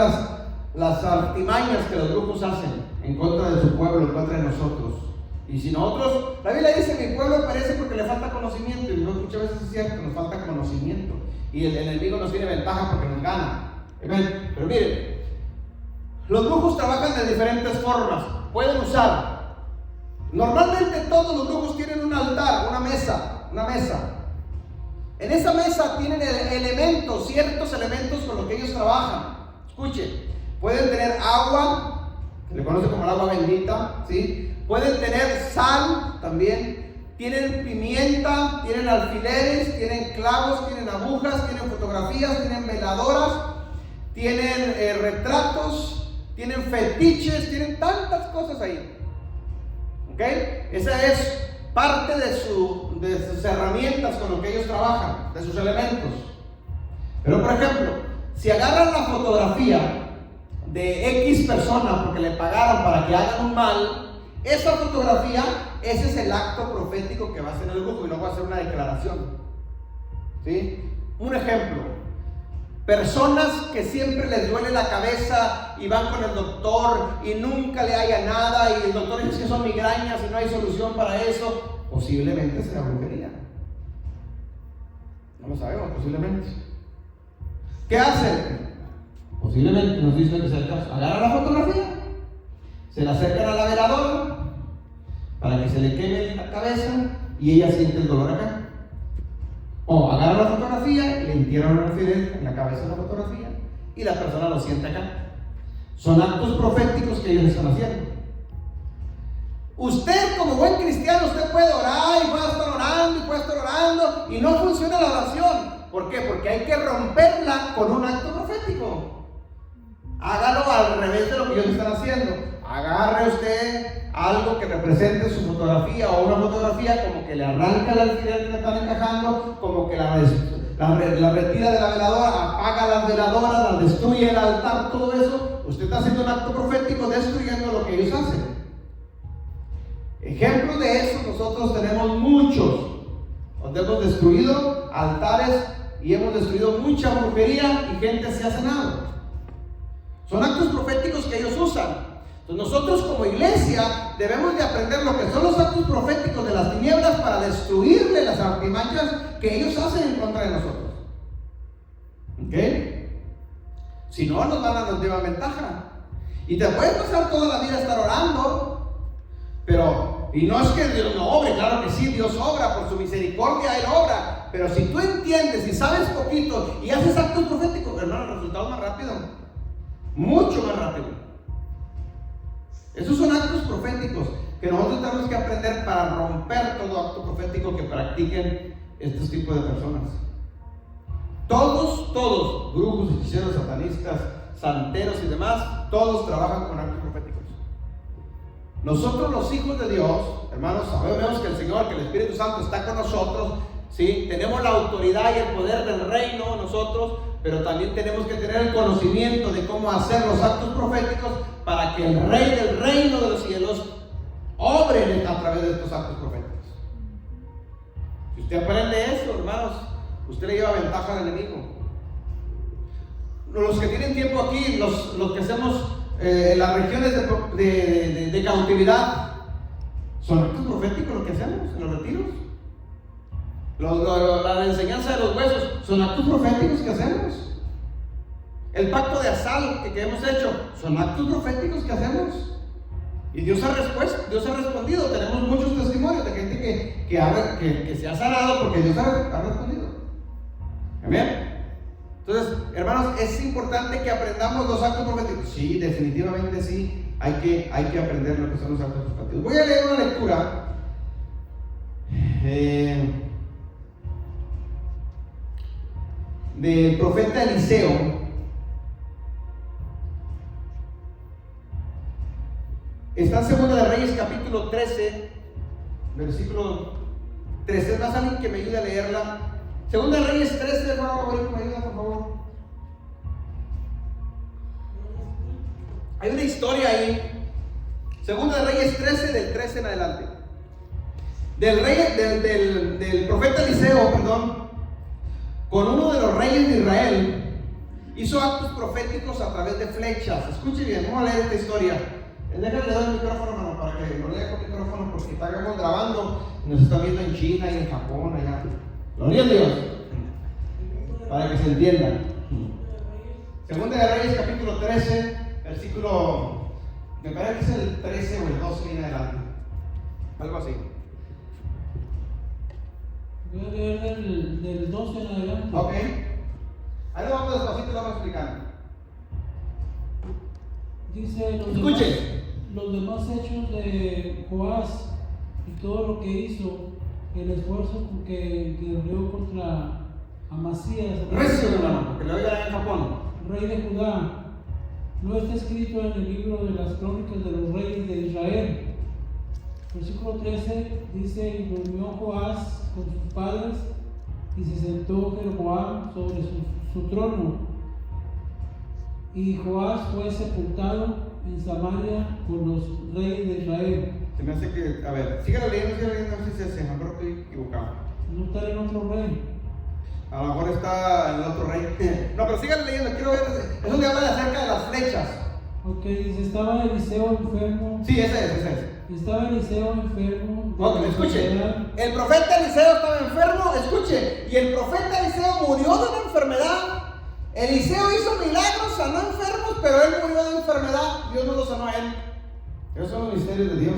las artimañas que los brujos hacen en contra de su pueblo, en contra de nosotros. Y si nosotros, la Biblia dice que mi pueblo perece porque le falta conocimiento, y muchas veces es cierto, nos falta conocimiento, y el enemigo nos tiene ventaja porque nos gana. Amén. Pero miren, los brujos trabajan de diferentes formas. Pueden usar, normalmente todos los brujos tienen un altar, una mesa. En esa mesa tienen elementos, ciertos elementos con los que ellos trabajan. Escuchen, pueden tener agua, que le conoce como el agua bendita, ¿sí? Pueden tener sal también, tienen pimienta, tienen alfileres, tienen clavos, tienen agujas, tienen fotografías, tienen veladoras, tienen retratos, tienen fetiches, tienen tantas cosas ahí. ¿Ok? Esa es parte de sus herramientas con lo que ellos trabajan, de sus elementos. Pero por ejemplo, si agarran la fotografía de X persona porque le pagaron para que hagan un mal, esa fotografía, ese es el acto profético que va a hacer el brujo, y luego va a hacer una declaración. ¿Sí? Un ejemplo: personas que siempre les duele la cabeza y van con el doctor y nunca le haya nada, y el doctor dice que son migrañas y no hay solución para eso. Posiblemente sea brujería. No lo sabemos, posiblemente. ¿Qué hacen? Posiblemente, nos dice que se agarra la fotografía, se la acercan a la veladora para que se le queme la cabeza y ella siente el dolor acá. O agarra la fotografía y le entierran un alfiler en la cabeza de la fotografía y la persona lo siente acá. Son actos proféticos que ellos están haciendo. Usted, como buen cristiano, usted puede orar y puede estar orando y puede estar orando y no funciona la oración. ¿Por qué? Porque hay que romperla con un acto profético. Hágalo al revés de lo que ellos están haciendo. Agarre usted algo que represente su fotografía, o una fotografía como que le arranca el alfiler que le están encajando, como que la retira de la veladora, apaga las veladoras, la destruye el altar, todo eso. Usted está haciendo un acto profético destruyendo lo que ellos hacen. Ejemplos de eso nosotros tenemos muchos, donde hemos destruido altares y hemos destruido mucha brujería y gente se ha sanado. Son actos proféticos que ellos usan. Entonces nosotros como iglesia debemos de aprender lo que son los actos proféticos de las tinieblas para destruirle las artimañas que ellos hacen en contra de nosotros. ¿Ok? Si no, nos llevan ventaja. Y te puedes pasar toda la vida a estar orando, pero, y no es que Dios no obre, claro que sí, Dios obra, por su misericordia Él obra, pero si tú entiendes y sabes poquito y haces actos proféticos, hermano, el resultado es más rápido, mucho más rápido. Esos son actos proféticos que nosotros tenemos que aprender para romper todo acto profético que practiquen estos tipos de personas. Todos, brujos, hechiceros, satanistas, santeros y demás, todos trabajan con actos proféticos. Nosotros, los hijos de Dios, hermanos, sabemos que el Señor, que el Espíritu Santo está con nosotros, ¿sí? Tenemos la autoridad y el poder del reino nosotros, pero también tenemos que tener el conocimiento de cómo hacer los actos proféticos para que el Rey del reino de los cielos obre a través de estos actos proféticos. Si usted aprende eso, hermanos, usted le lleva ventaja al enemigo. Los que tienen tiempo aquí, los que hacemos en las regiones de cautividad, son actos proféticos lo que hacemos en los retiros. La enseñanza de los huesos son actos proféticos que hacemos. El pacto de sal que hemos hecho son actos proféticos que hacemos. Y Dios ha respondido. Tenemos muchos testimonios de gente que se ha sanado porque Dios ha respondido. Amén. Entonces, hermanos, es importante que aprendamos los actos proféticos. Sí, definitivamente sí. Hay que aprender lo que son los actos proféticos. Voy a leer una lectura del profeta Eliseo. Está en Segunda de Reyes, capítulo 13, versículo 13. ¿Es más alguien que me ayude a leerla? Segunda de Reyes 13, hermano, me ayuda, por favor. Hay una historia ahí. Segunda de Reyes 13, del 13 en adelante. Del profeta Eliseo, con uno de los reyes de Israel, hizo actos proféticos a través de flechas. Escuche bien, vamos a leer esta historia. Déjale le doy el micrófono, hermano, para que lo lea con el micrófono, porque estamos grabando y nos están viendo en China y en Japón, allá. Gloria a Dios. Para que se entienda. Segunda de Reyes, capítulo 13, versículo, me parece que es el 13 o el 12 en adelante. Algo así. Voy a leer del 12 en adelante. Ok. Ahí lo vamos despacito y lo vamos explicando. Dice los demás hechos de Joás y todo lo que hizo, el esfuerzo con que guerreó contra Amasías, porque lo oigan en Japón, rey de Judá, no está escrito en el libro de las crónicas de los reyes de Israel. Versículo 13 dice: y durmió Joás con sus padres, y se sentó Jeroboam sobre su trono. Y Joás fue sepultado en Samaria con los reyes de Israel. Se me hace que, a ver, síganlo leyendo, no sé si se me estoy equivocado. No está en otro rey. A lo mejor está en el otro rey. No, pero síganlo leyendo, quiero ver. Es donde habla acerca de las flechas. Ok, dice: estaba Eliseo enfermo. Sí, ese es. Estaba Eliseo enfermo. Ok, escuche. El profeta Eliseo estaba enfermo, escuche. Y el profeta Eliseo murió de una enfermedad. Eliseo hizo milagros, sanó enfermos, pero él murió de enfermedad. Dios no lo sanó a él. Esos son los misterios de Dios,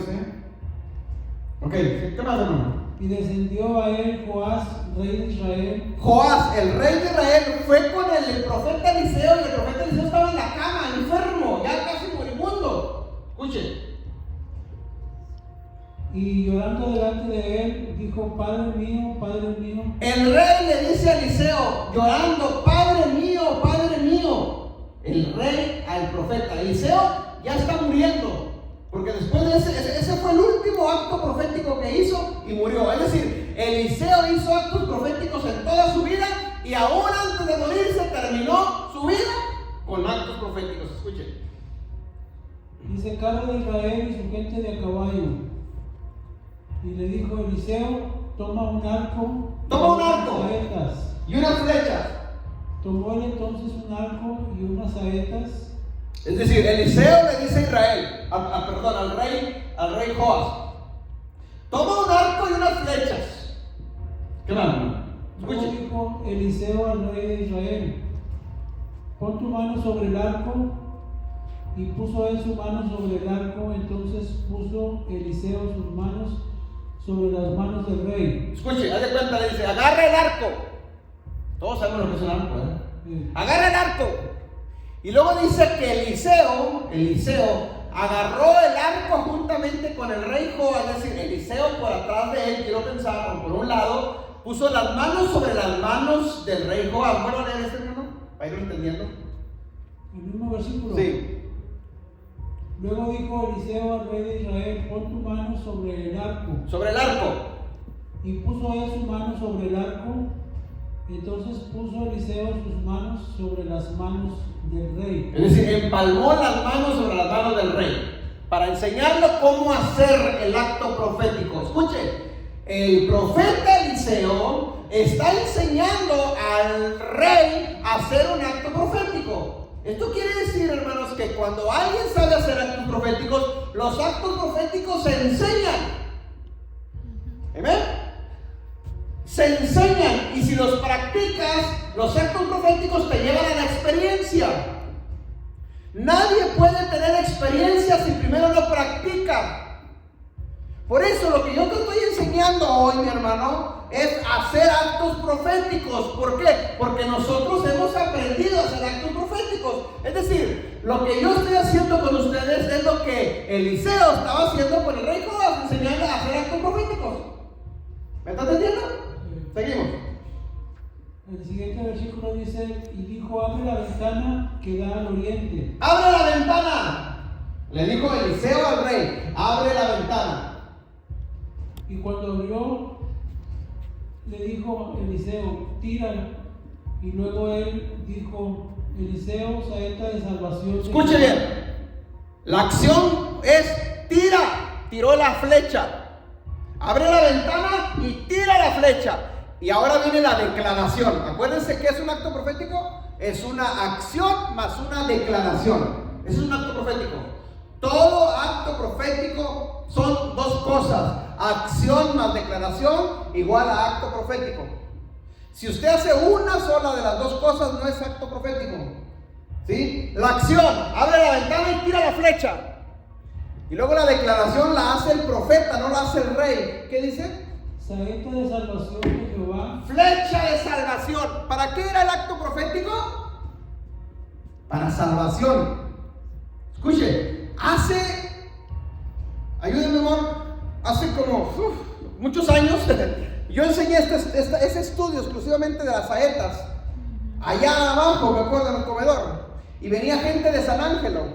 Ok, ¿qué más, hermano? Y descendió a él Joás, rey de Israel. Joás, el rey de Israel, fue con el profeta Eliseo, y el profeta Eliseo estaba en la cama, enfermo, ya casi moribundo. Escuche. Y llorando delante de él, dijo: Padre mío, Padre mío. El rey le dice a Eliseo, llorando: Padre mío, Padre mío. El rey al profeta. Eliseo ya está muriendo, porque después de ese fue el último acto profético que hizo y murió. Es decir, Eliseo hizo actos proféticos en toda su vida, y aún antes de morirse terminó su vida con actos proféticos. Escuchen. Dice: carro de Israel y su gente de a caballo. Y le dijo Eliseo: toma un arco. Toma un arco saetas. Y unas flechas. Tomó él entonces un arco y unas saetas. Es decir, Eliseo le dice a Israel, al rey Joás: toma un arco y unas flechas. ¿Qué más? Luego dijo Eliseo al rey de Israel: pon tu mano sobre el arco. Y puso él su mano sobre el arco. Entonces puso Eliseo sus manos sobre las manos del rey. Escuche, haz de cuenta, le dice: agarra el arco. Todos sabemos lo que es un arco, Sí. Agarra el arco. Y luego dice que Eliseo agarró el arco juntamente con el rey Joás. Es decir, Eliseo por atrás de él, quiero pensar, o por un lado, puso las manos sobre las manos del rey Joás. ¿Puedo leer ese, hermano? Para irlo entendiendo. El mismo versículo. Sí. Luego dijo Eliseo al rey de Israel: pon tu mano sobre el arco. Sobre el arco. Y puso él su mano sobre el arco. Entonces puso Eliseo sus manos sobre las manos del rey. Es decir, empalmó las manos sobre las manos del rey para enseñarle cómo hacer el acto profético. Escuche, el profeta Eliseo está enseñando al rey a hacer un acto profético. Esto quiere decir, hermanos, que cuando alguien sabe hacer actos proféticos, los actos proféticos se enseñan. ¿Amén? Se enseñan, y si los practicas, los actos proféticos te llevan a la experiencia. Nadie puede tener experiencia si primero no practica profética. Por eso lo que yo te estoy enseñando hoy, mi hermano, es hacer actos proféticos. ¿Por qué? Porque nosotros hemos aprendido a hacer actos proféticos. Es decir, lo que yo estoy haciendo con ustedes es lo que Eliseo estaba haciendo con el rey Joás, enseñando a hacer actos proféticos. ¿Me estás entendiendo? Seguimos. El siguiente versículo dice, y dijo, abre la ventana que da al oriente. ¡Abre la ventana! Le dijo Eliseo al rey, abre la ventana. Y cuando abrió, le dijo Eliseo, tira. Y luego él dijo, Eliseo, saeta de salvación. Escuche bien, la acción es tira, tiró la flecha, abre la ventana y tira la flecha. Y ahora viene la declaración. Acuérdense que es un acto profético, es una acción más una declaración. Eso es un acto profético. Todo acto profético son dos cosas: acción más declaración igual a acto profético. Si usted hace una sola de las dos cosas, no es acto profético. ¿Sí? La acción, abre la ventana y tira la flecha. Y luego la declaración la hace el profeta, no la hace el rey. ¿Qué dice? Saeta de salvación de Jehová. Flecha de salvación. ¿Para qué era el acto profético? Para salvación. Escuche, ayúdenme, amor, hace como muchos años yo enseñé ese estudio exclusivamente de las saetas allá abajo, me acuerdo, en el comedor, y venía gente de San Ángelo,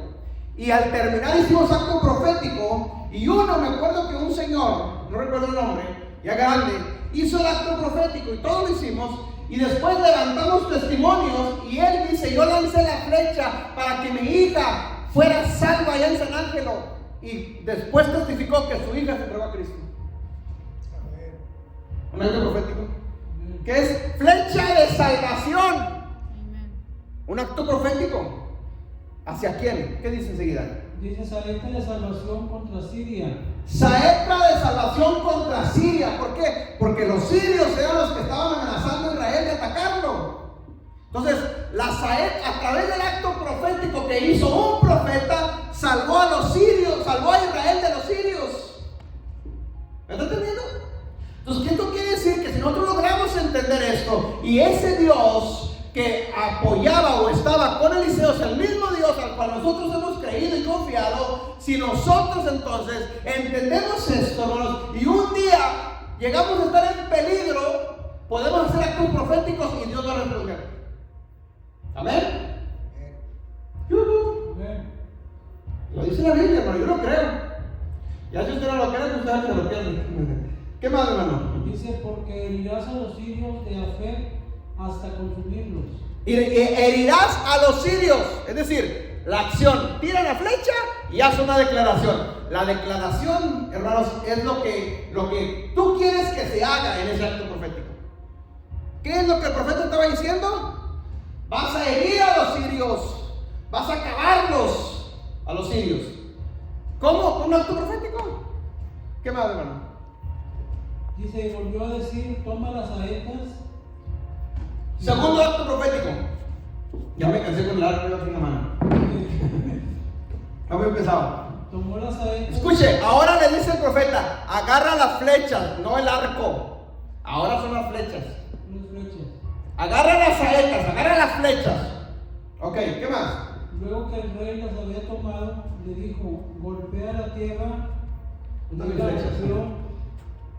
y al terminar hicimos acto profético, y me acuerdo que un señor, no recuerdo el nombre, ya grande, hizo el acto profético y todos lo hicimos, y después levantamos testimonios, y él dice, yo lancé la flecha para que mi hija fuera salva allá en San Ángelo, y después testificó que su hija se entregó a Cristo. Un acto profético que es flecha de salvación. Un acto profético. ¿Hacia quién? ¿Qué dice enseguida? Dice saeta de salvación contra Siria. Saeta de salvación contra Siria. ¿Por qué? Porque los sirios eran los que estaban amenazando a Israel de atacarlo. Entonces, la saeta, a través del acto profético que hizo un profeta, salvó a los sirios, salvó a Israel de los sirios. ¿Me está entendiendo? Entonces, esto quiere decir que si nosotros logramos entender esto, y ese Dios que apoyaba o estaba con Eliseo es el mismo Dios al cual nosotros hemos creído y confiado, si nosotros entonces entendemos esto, hermanos, y un día llegamos a estar en peligro, podemos hacer actos proféticos y Dios va a responder. ¿Amén? Lo dice la Biblia, hermano, yo lo creo. Ya si usted no lo cree, usted se lo pierde. ¿Qué más, hermano? Dice, porque herirás a los sirios de Afec hasta consumirlos. Herirás a los sirios. Es decir, la acción, tira la flecha y hace una declaración. La declaración, hermanos, es lo que tú quieres que se haga en ese acto profético. ¿Qué es lo que el profeta estaba diciendo? Vas a herir a los sirios, vas a acabarlos a los sirios. ¿Cómo? ¿Con un acto profético? ¿Qué más, hermano? Dice, y volvió a decir, toma las saetas. Segundo acto profético. Ya me cansé con el arco aquí en la mano. ¿Cómo empezaba? Tomó las saetas. Escuche, ahora le dice el profeta, agarra las flechas, no el arco. Ahora son las flechas. Las flechas. Agarra las saetas, agarra las flechas. Ok, ¿qué más? Luego que el rey las había tomado, le dijo, golpea la tierra. Dame Y la flechas. golpeó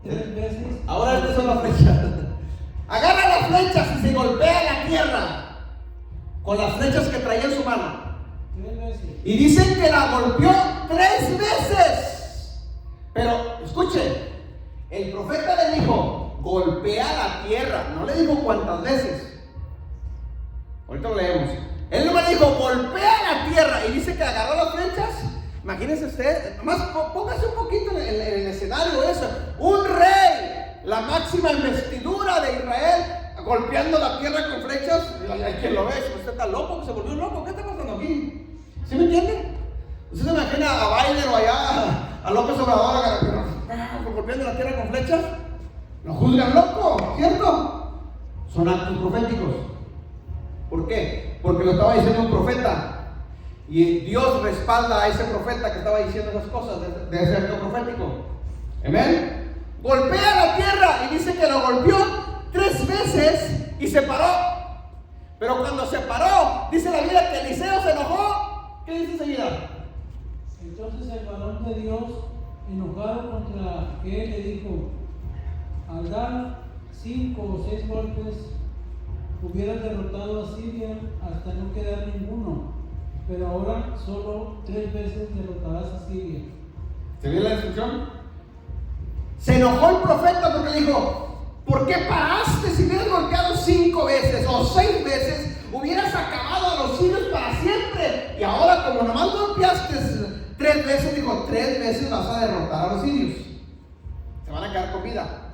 3 veces. Ahora estas son las flechas. Agarra las flechas y se golpea la tierra con las flechas que traía en su mano. 3 veces. Y dicen que la golpeó 3 veces. Pero, escuche, el profeta le dijo, golpea la tierra. No le dijo cuántas veces. Ahorita lo leemos. Él no le dijo, golpea la tierra. Y dice que agarró las flechas. Imagínense usted, nomás póngase un poquito en el escenario eso. Un rey, la máxima investidura de Israel, golpeando la tierra con flechas. Hay quien lo ve, usted está loco, se volvió loco. ¿Qué está pasando aquí? ¿Sí me entiende? ¿Usted se imagina a Biden o allá a López Obrador golpeando la tierra con flechas? Lo juzgan loco, ¿cierto? Son actos proféticos. ¿Por qué? Porque lo estaba diciendo un profeta. Y Dios respalda a ese profeta que estaba diciendo esas cosas de ese acto profético. Amén. Golpea la tierra y dice que lo golpeó 3 veces y se paró. Pero cuando se paró, dice la Biblia que Eliseo se enojó. ¿Qué dice enseguida? Entonces el varón de Dios, enojado contra él, le dijo: al dar 5 o 6 golpes, hubieras derrotado a Siria hasta no quedar ninguno, pero ahora solo 3 veces derrotarás a Siria. ¿Se vio la instrucción? Se enojó el profeta porque le dijo: ¿por qué paraste? Si hubieras golpeado 5 veces o 6 veces, hubieras acabado a los sirios para siempre. Y ahora, como nomás golpeaste 3 veces, dijo: 3 veces vas a derrotar a los sirios. Se van a quedar con vida.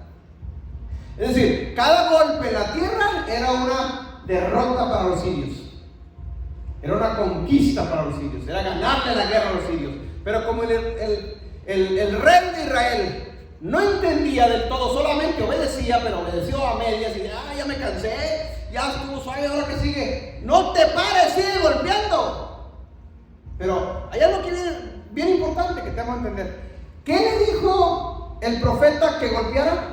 Es decir, cada golpe en la tierra era una derrota para los sirios. Era una conquista para los sirios. Era ganarle la guerra a los sirios. Pero como el rey de Israel no entendía del todo, solamente obedecía, pero obedeció a medias y ya me cansé, ya estuvo suave, ahora que sigue. No te pares, sigue golpeando. Pero hay algo que es bien importante que tenemos que entender. ¿Qué le dijo el profeta que golpeara?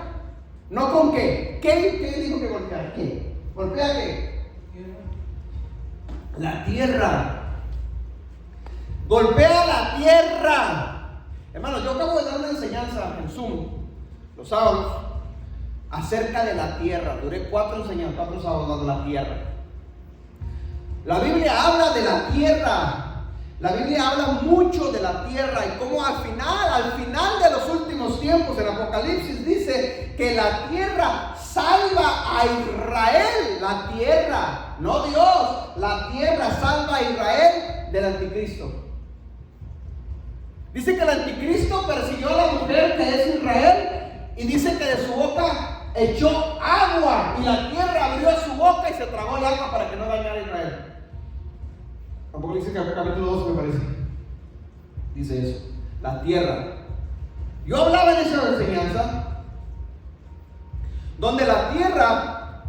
No con qué. ¿Qué dijo que golpeara? ¿Qué? ¿Golpea qué? La tierra. Golpea la tierra. Hermanos, yo acabo de dar una enseñanza en Zoom los sábados acerca de la tierra. Duré 4 sábados dando la tierra. La Biblia habla de la tierra. La Biblia habla mucho de la tierra y cómo al final de los últimos tiempos, en Apocalipsis dice que la tierra salva a Israel. La tierra, no Dios, la tierra salva a Israel del anticristo. Dice que el anticristo persiguió a la mujer que es Israel y dice que de su boca echó agua y la tierra abrió su boca y se tragó el agua para que no dañara a Israel. Tampoco dice que capítulo 2 me parece. Dice eso, la tierra. Yo hablaba en esa enseñanza donde la tierra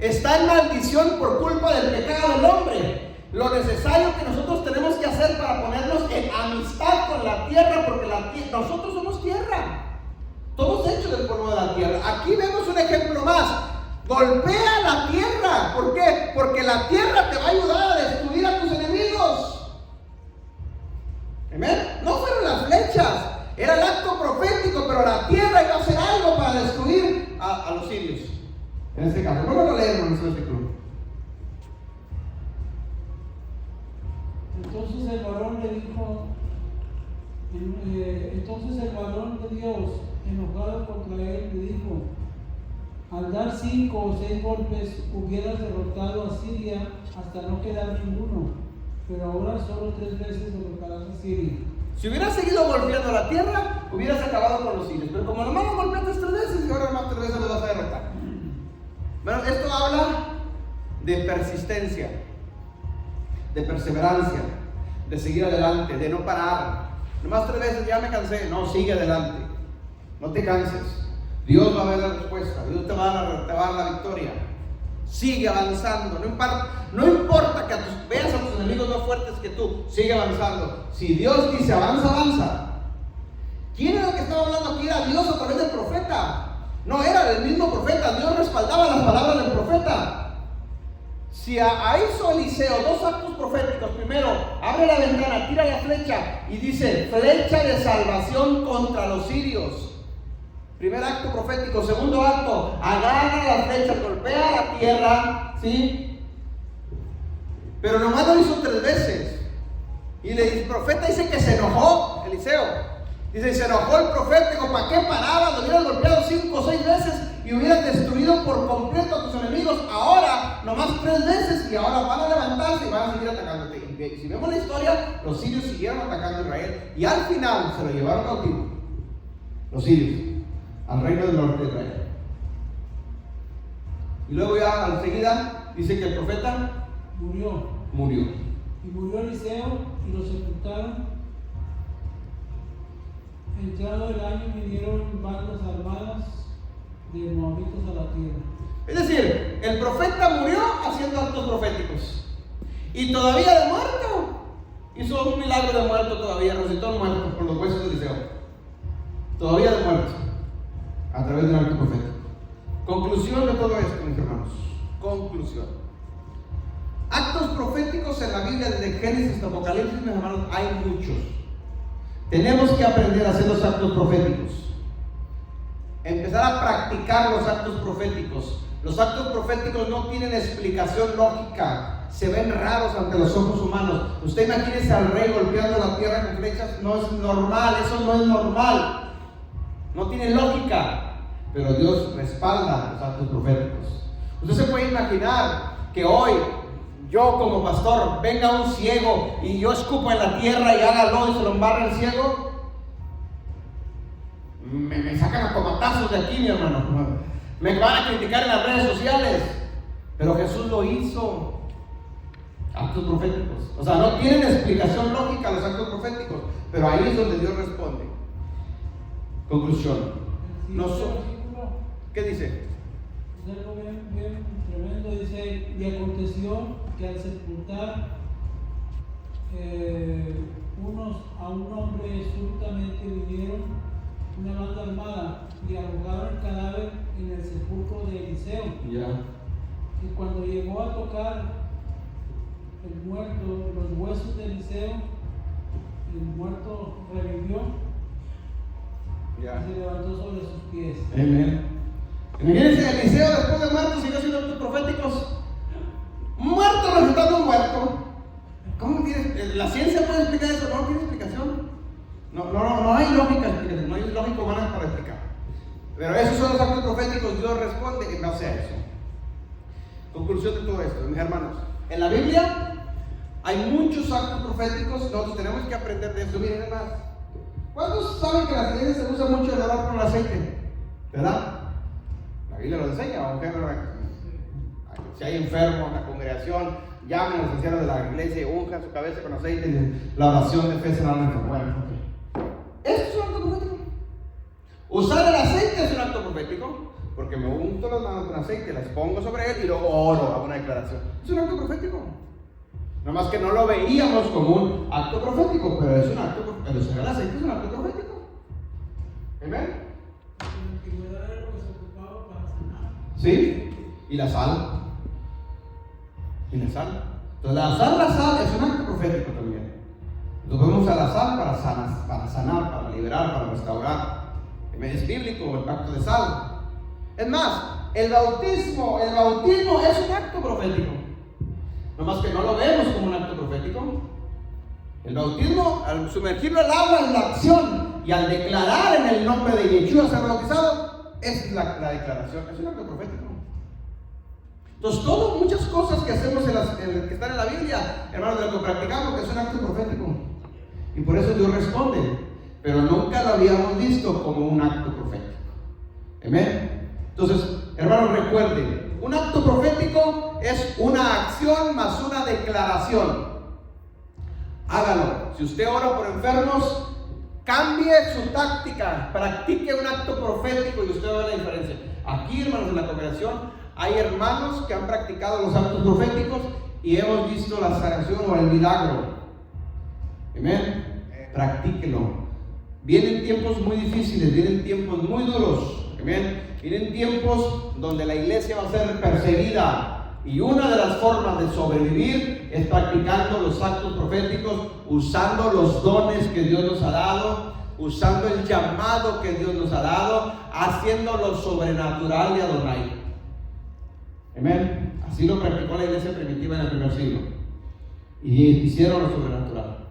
está en maldición por culpa del pecado del hombre. Lo necesario que nosotros tenemos que hacer para ponernos en amistad con la tierra, porque nosotros somos tierra, todos hechos del polvo de la tierra. Aquí vemos un ejemplo más. Golpea la tierra. ¿Por qué? Porque la tierra te va a ayudar a destruir a tus enemigos. ¿Amén? No fueron las flechas, era el acto profético, pero la tierra iba a hacer algo para destruir a los sirios. En este caso, no lo leemos en este club. Entonces el varón le dijo, entonces el varón de Dios, enojado contra él, le dijo: al dar 5 o 6 golpes, hubieras derrotado a Siria hasta no quedar ninguno, pero ahora solo 3 veces derrotarás a Siria. Si hubieras seguido golpeando la tierra, hubieras acabado con los sirios. Pero como nomás lo golpeaste 3 veces y ahora nomás 3 veces lo vas a derrotar. Bueno, esto habla de persistencia, de perseverancia, de seguir adelante, de no parar. Nomás 3 veces, ya me cansé. No, sigue adelante. No te canses. Dios va a ver la respuesta. Dios te va a dar la victoria. Sigue avanzando. No importa que veas a tus enemigos más fuertes que tú. Sigue avanzando. Si Dios dice avanza, avanza. ¿Quién era el que estaba hablando aquí? Era Dios a través del profeta. No era el mismo profeta. Dios respaldaba las palabras del profeta. Si hizo Eliseo 2 actos proféticos: primero, abre la ventana, tira la flecha y dice: flecha de salvación contra los sirios. Primer acto profético. Segundo acto, agarra la flecha, golpea la tierra, ¿sí? Pero nomás lo hizo 3 veces. Y el profeta dice que se enojó, Eliseo. Dice, se enojó el profeta, dijo: ¿para qué parabas? Lo hubieras golpeado 5 o 6 veces y hubieras destruido por completo a tus enemigos. Ahora, nomás 3 veces, y ahora van a levantarse y van a seguir atacándote. Y si vemos la historia, los sirios siguieron atacando a Israel y al final se lo llevaron cautivo, los sirios, al reino del norte de Israel. Y luego ya enseguida dice que el profeta murió. Y murió Eliseo y lo sepultaron. Entrado el año, vinieron bandas armadas de moabitas a la tierra. Es decir, el profeta murió haciendo actos proféticos. Y todavía de muerto Hizo un milagro de muerto todavía, resucitó un muerto con los huesos de Eliseo. Todavía de muerto, a través de un acto profético. Conclusión de todo esto, mis hermanos. Conclusión. Actos proféticos en la Biblia, desde Génesis hasta Apocalipsis, mis hermanos, hay muchos. Tenemos que aprender a hacer los actos proféticos. Empezar a practicar los actos proféticos. Los actos proféticos no tienen explicación lógica. Se ven raros ante los ojos humanos. Usted imagínese al rey golpeando la tierra con flechas. No es normal, eso no es normal. No tiene lógica. Pero Dios respalda los actos proféticos. Usted se puede imaginar que hoy yo como pastor venga un ciego y yo escupo en la tierra y haga lodo y se lo embarre el ciego. Me sacan a tomatazos de aquí, mi hermano. Me van a criticar en las redes sociales. Pero Jesús lo hizo. Actos proféticos. O sea, no tienen explicación lógica los actos proféticos. Pero ahí es donde Dios responde. Conclusión. ¿Qué dice? Es algo bien tremendo. Dice: y aconteció que al sepultar a un hombre, súbitamente vinieron una banda armada y arrojaron el cadáver en el sepulcro de Eliseo. Y cuando llegó a tocar el muerto los huesos de Eliseo, el muerto revivió y se levantó sobre sus pies. Amén. Imagínense, Eliseo después de muerto siguió haciendo actos proféticos. Muerto resultando un muerto. ¿Cómo tiene? ¿La ciencia puede explicar eso? No tiene explicación. No hay lógica explicación, no hay lógica humana para explicar. Pero esos son los actos proféticos. Dios responde en base a eso. Conclusión de todo esto, mis hermanos. En la Biblia hay muchos actos proféticos. Nosotros tenemos que aprender de eso. Miren, hermanos, ¿cuántos saben que en las iglesias se usa mucho el orar con el aceite? ¿Verdad? La Biblia lo enseña. Aunque si hay enfermos en la congregación, llamen a los ancianos de la iglesia y unjan su cabeza con aceite y la oración de fe será la enfermedad. Bueno, esto es un acto profético. Usar el aceite es un acto profético, porque me unto las manos con aceite, las pongo sobre él y luego oro, hago una declaración. Es un acto profético. Nada más que no lo veíamos como un acto profético, pero es un acto profético. El usar el aceite es un acto profético. ¿Amén? ¿Sí? ¿Y la sal? ¿Y la sal? Entonces la sal es un acto profético también. Entonces podemos usar la sal para sanar, para liberar, para restaurar. Es bíblico el pacto de sal. Es más, el bautismo es un acto profético. No más que no lo vemos como un acto profético. El bautismo, al sumergirlo al agua, es la acción. Y al declarar en el nombre de Yeshua ser bautizado, esa es la declaración. Es un acto profético. Entonces, muchas cosas que hacemos que están en la Biblia, hermanos, de lo que practicamos, que es un acto profético. Y por eso Dios responde. Pero nunca lo habíamos visto como un acto profético. Amén. Entonces, hermanos, recuerden, un acto profético es una acción más una declaración. Hágalo. Si usted ora por enfermos, cambie su táctica, practique un acto profético y usted va a ver la diferencia. Aquí, hermanos, en la congregación hay hermanos que han practicado los actos proféticos y hemos visto la sanación o el milagro. Amén. Practíquelo. Vienen tiempos muy difíciles, vienen tiempos muy duros. Amén. Vienen tiempos donde la iglesia va a ser perseguida. Y una de las formas de sobrevivir es practicando los actos proféticos, usando los dones que Dios nos ha dado, usando el llamado que Dios nos ha dado, haciendo lo sobrenatural de Adonai. Amén. Así lo practicó la iglesia primitiva en el primer siglo. Y hicieron lo sobrenatural.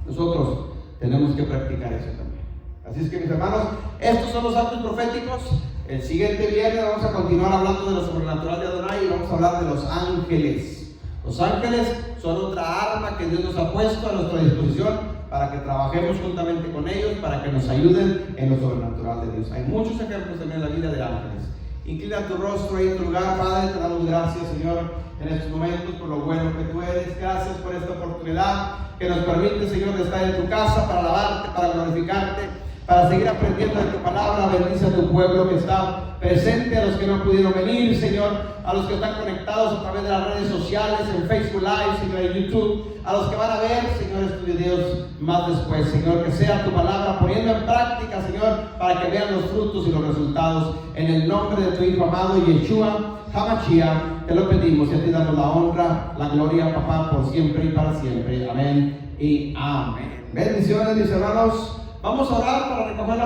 Nosotros tenemos que practicar eso también. Así es que, mis hermanos, estos son los actos proféticos. El siguiente viernes vamos a continuar hablando de lo sobrenatural de Adonai y vamos a hablar de los ángeles. Los ángeles son otra arma que Dios nos ha puesto a nuestra disposición para que trabajemos juntamente con ellos, para que nos ayuden en lo sobrenatural de Dios. Hay muchos ejemplos también en la vida de ángeles. Inclina tu rostro ahí en tu lugar, Padre. Te damos gracias, Señor, en estos momentos por lo bueno que tú eres. Gracias por esta oportunidad que nos permite, Señor, de estar en tu casa para alabarte, para glorificarte, para seguir aprendiendo de tu palabra. Bendice a tu pueblo que está presente, a los que no pudieron venir, Señor, a los que están conectados a través de las redes sociales, en Facebook Live, Señor, en YouTube, a los que van a ver, Señor, estos videos más después, Señor, que sea tu palabra poniendo en práctica, Señor, para que vean los frutos y los resultados. En el nombre de tu Hijo amado, Yeshua HaMashiach, te lo pedimos y a ti damos la honra, la gloria, papá, por siempre y para siempre. Amén y amén. Bendiciones, mis hermanos. Vamos a orar para recoger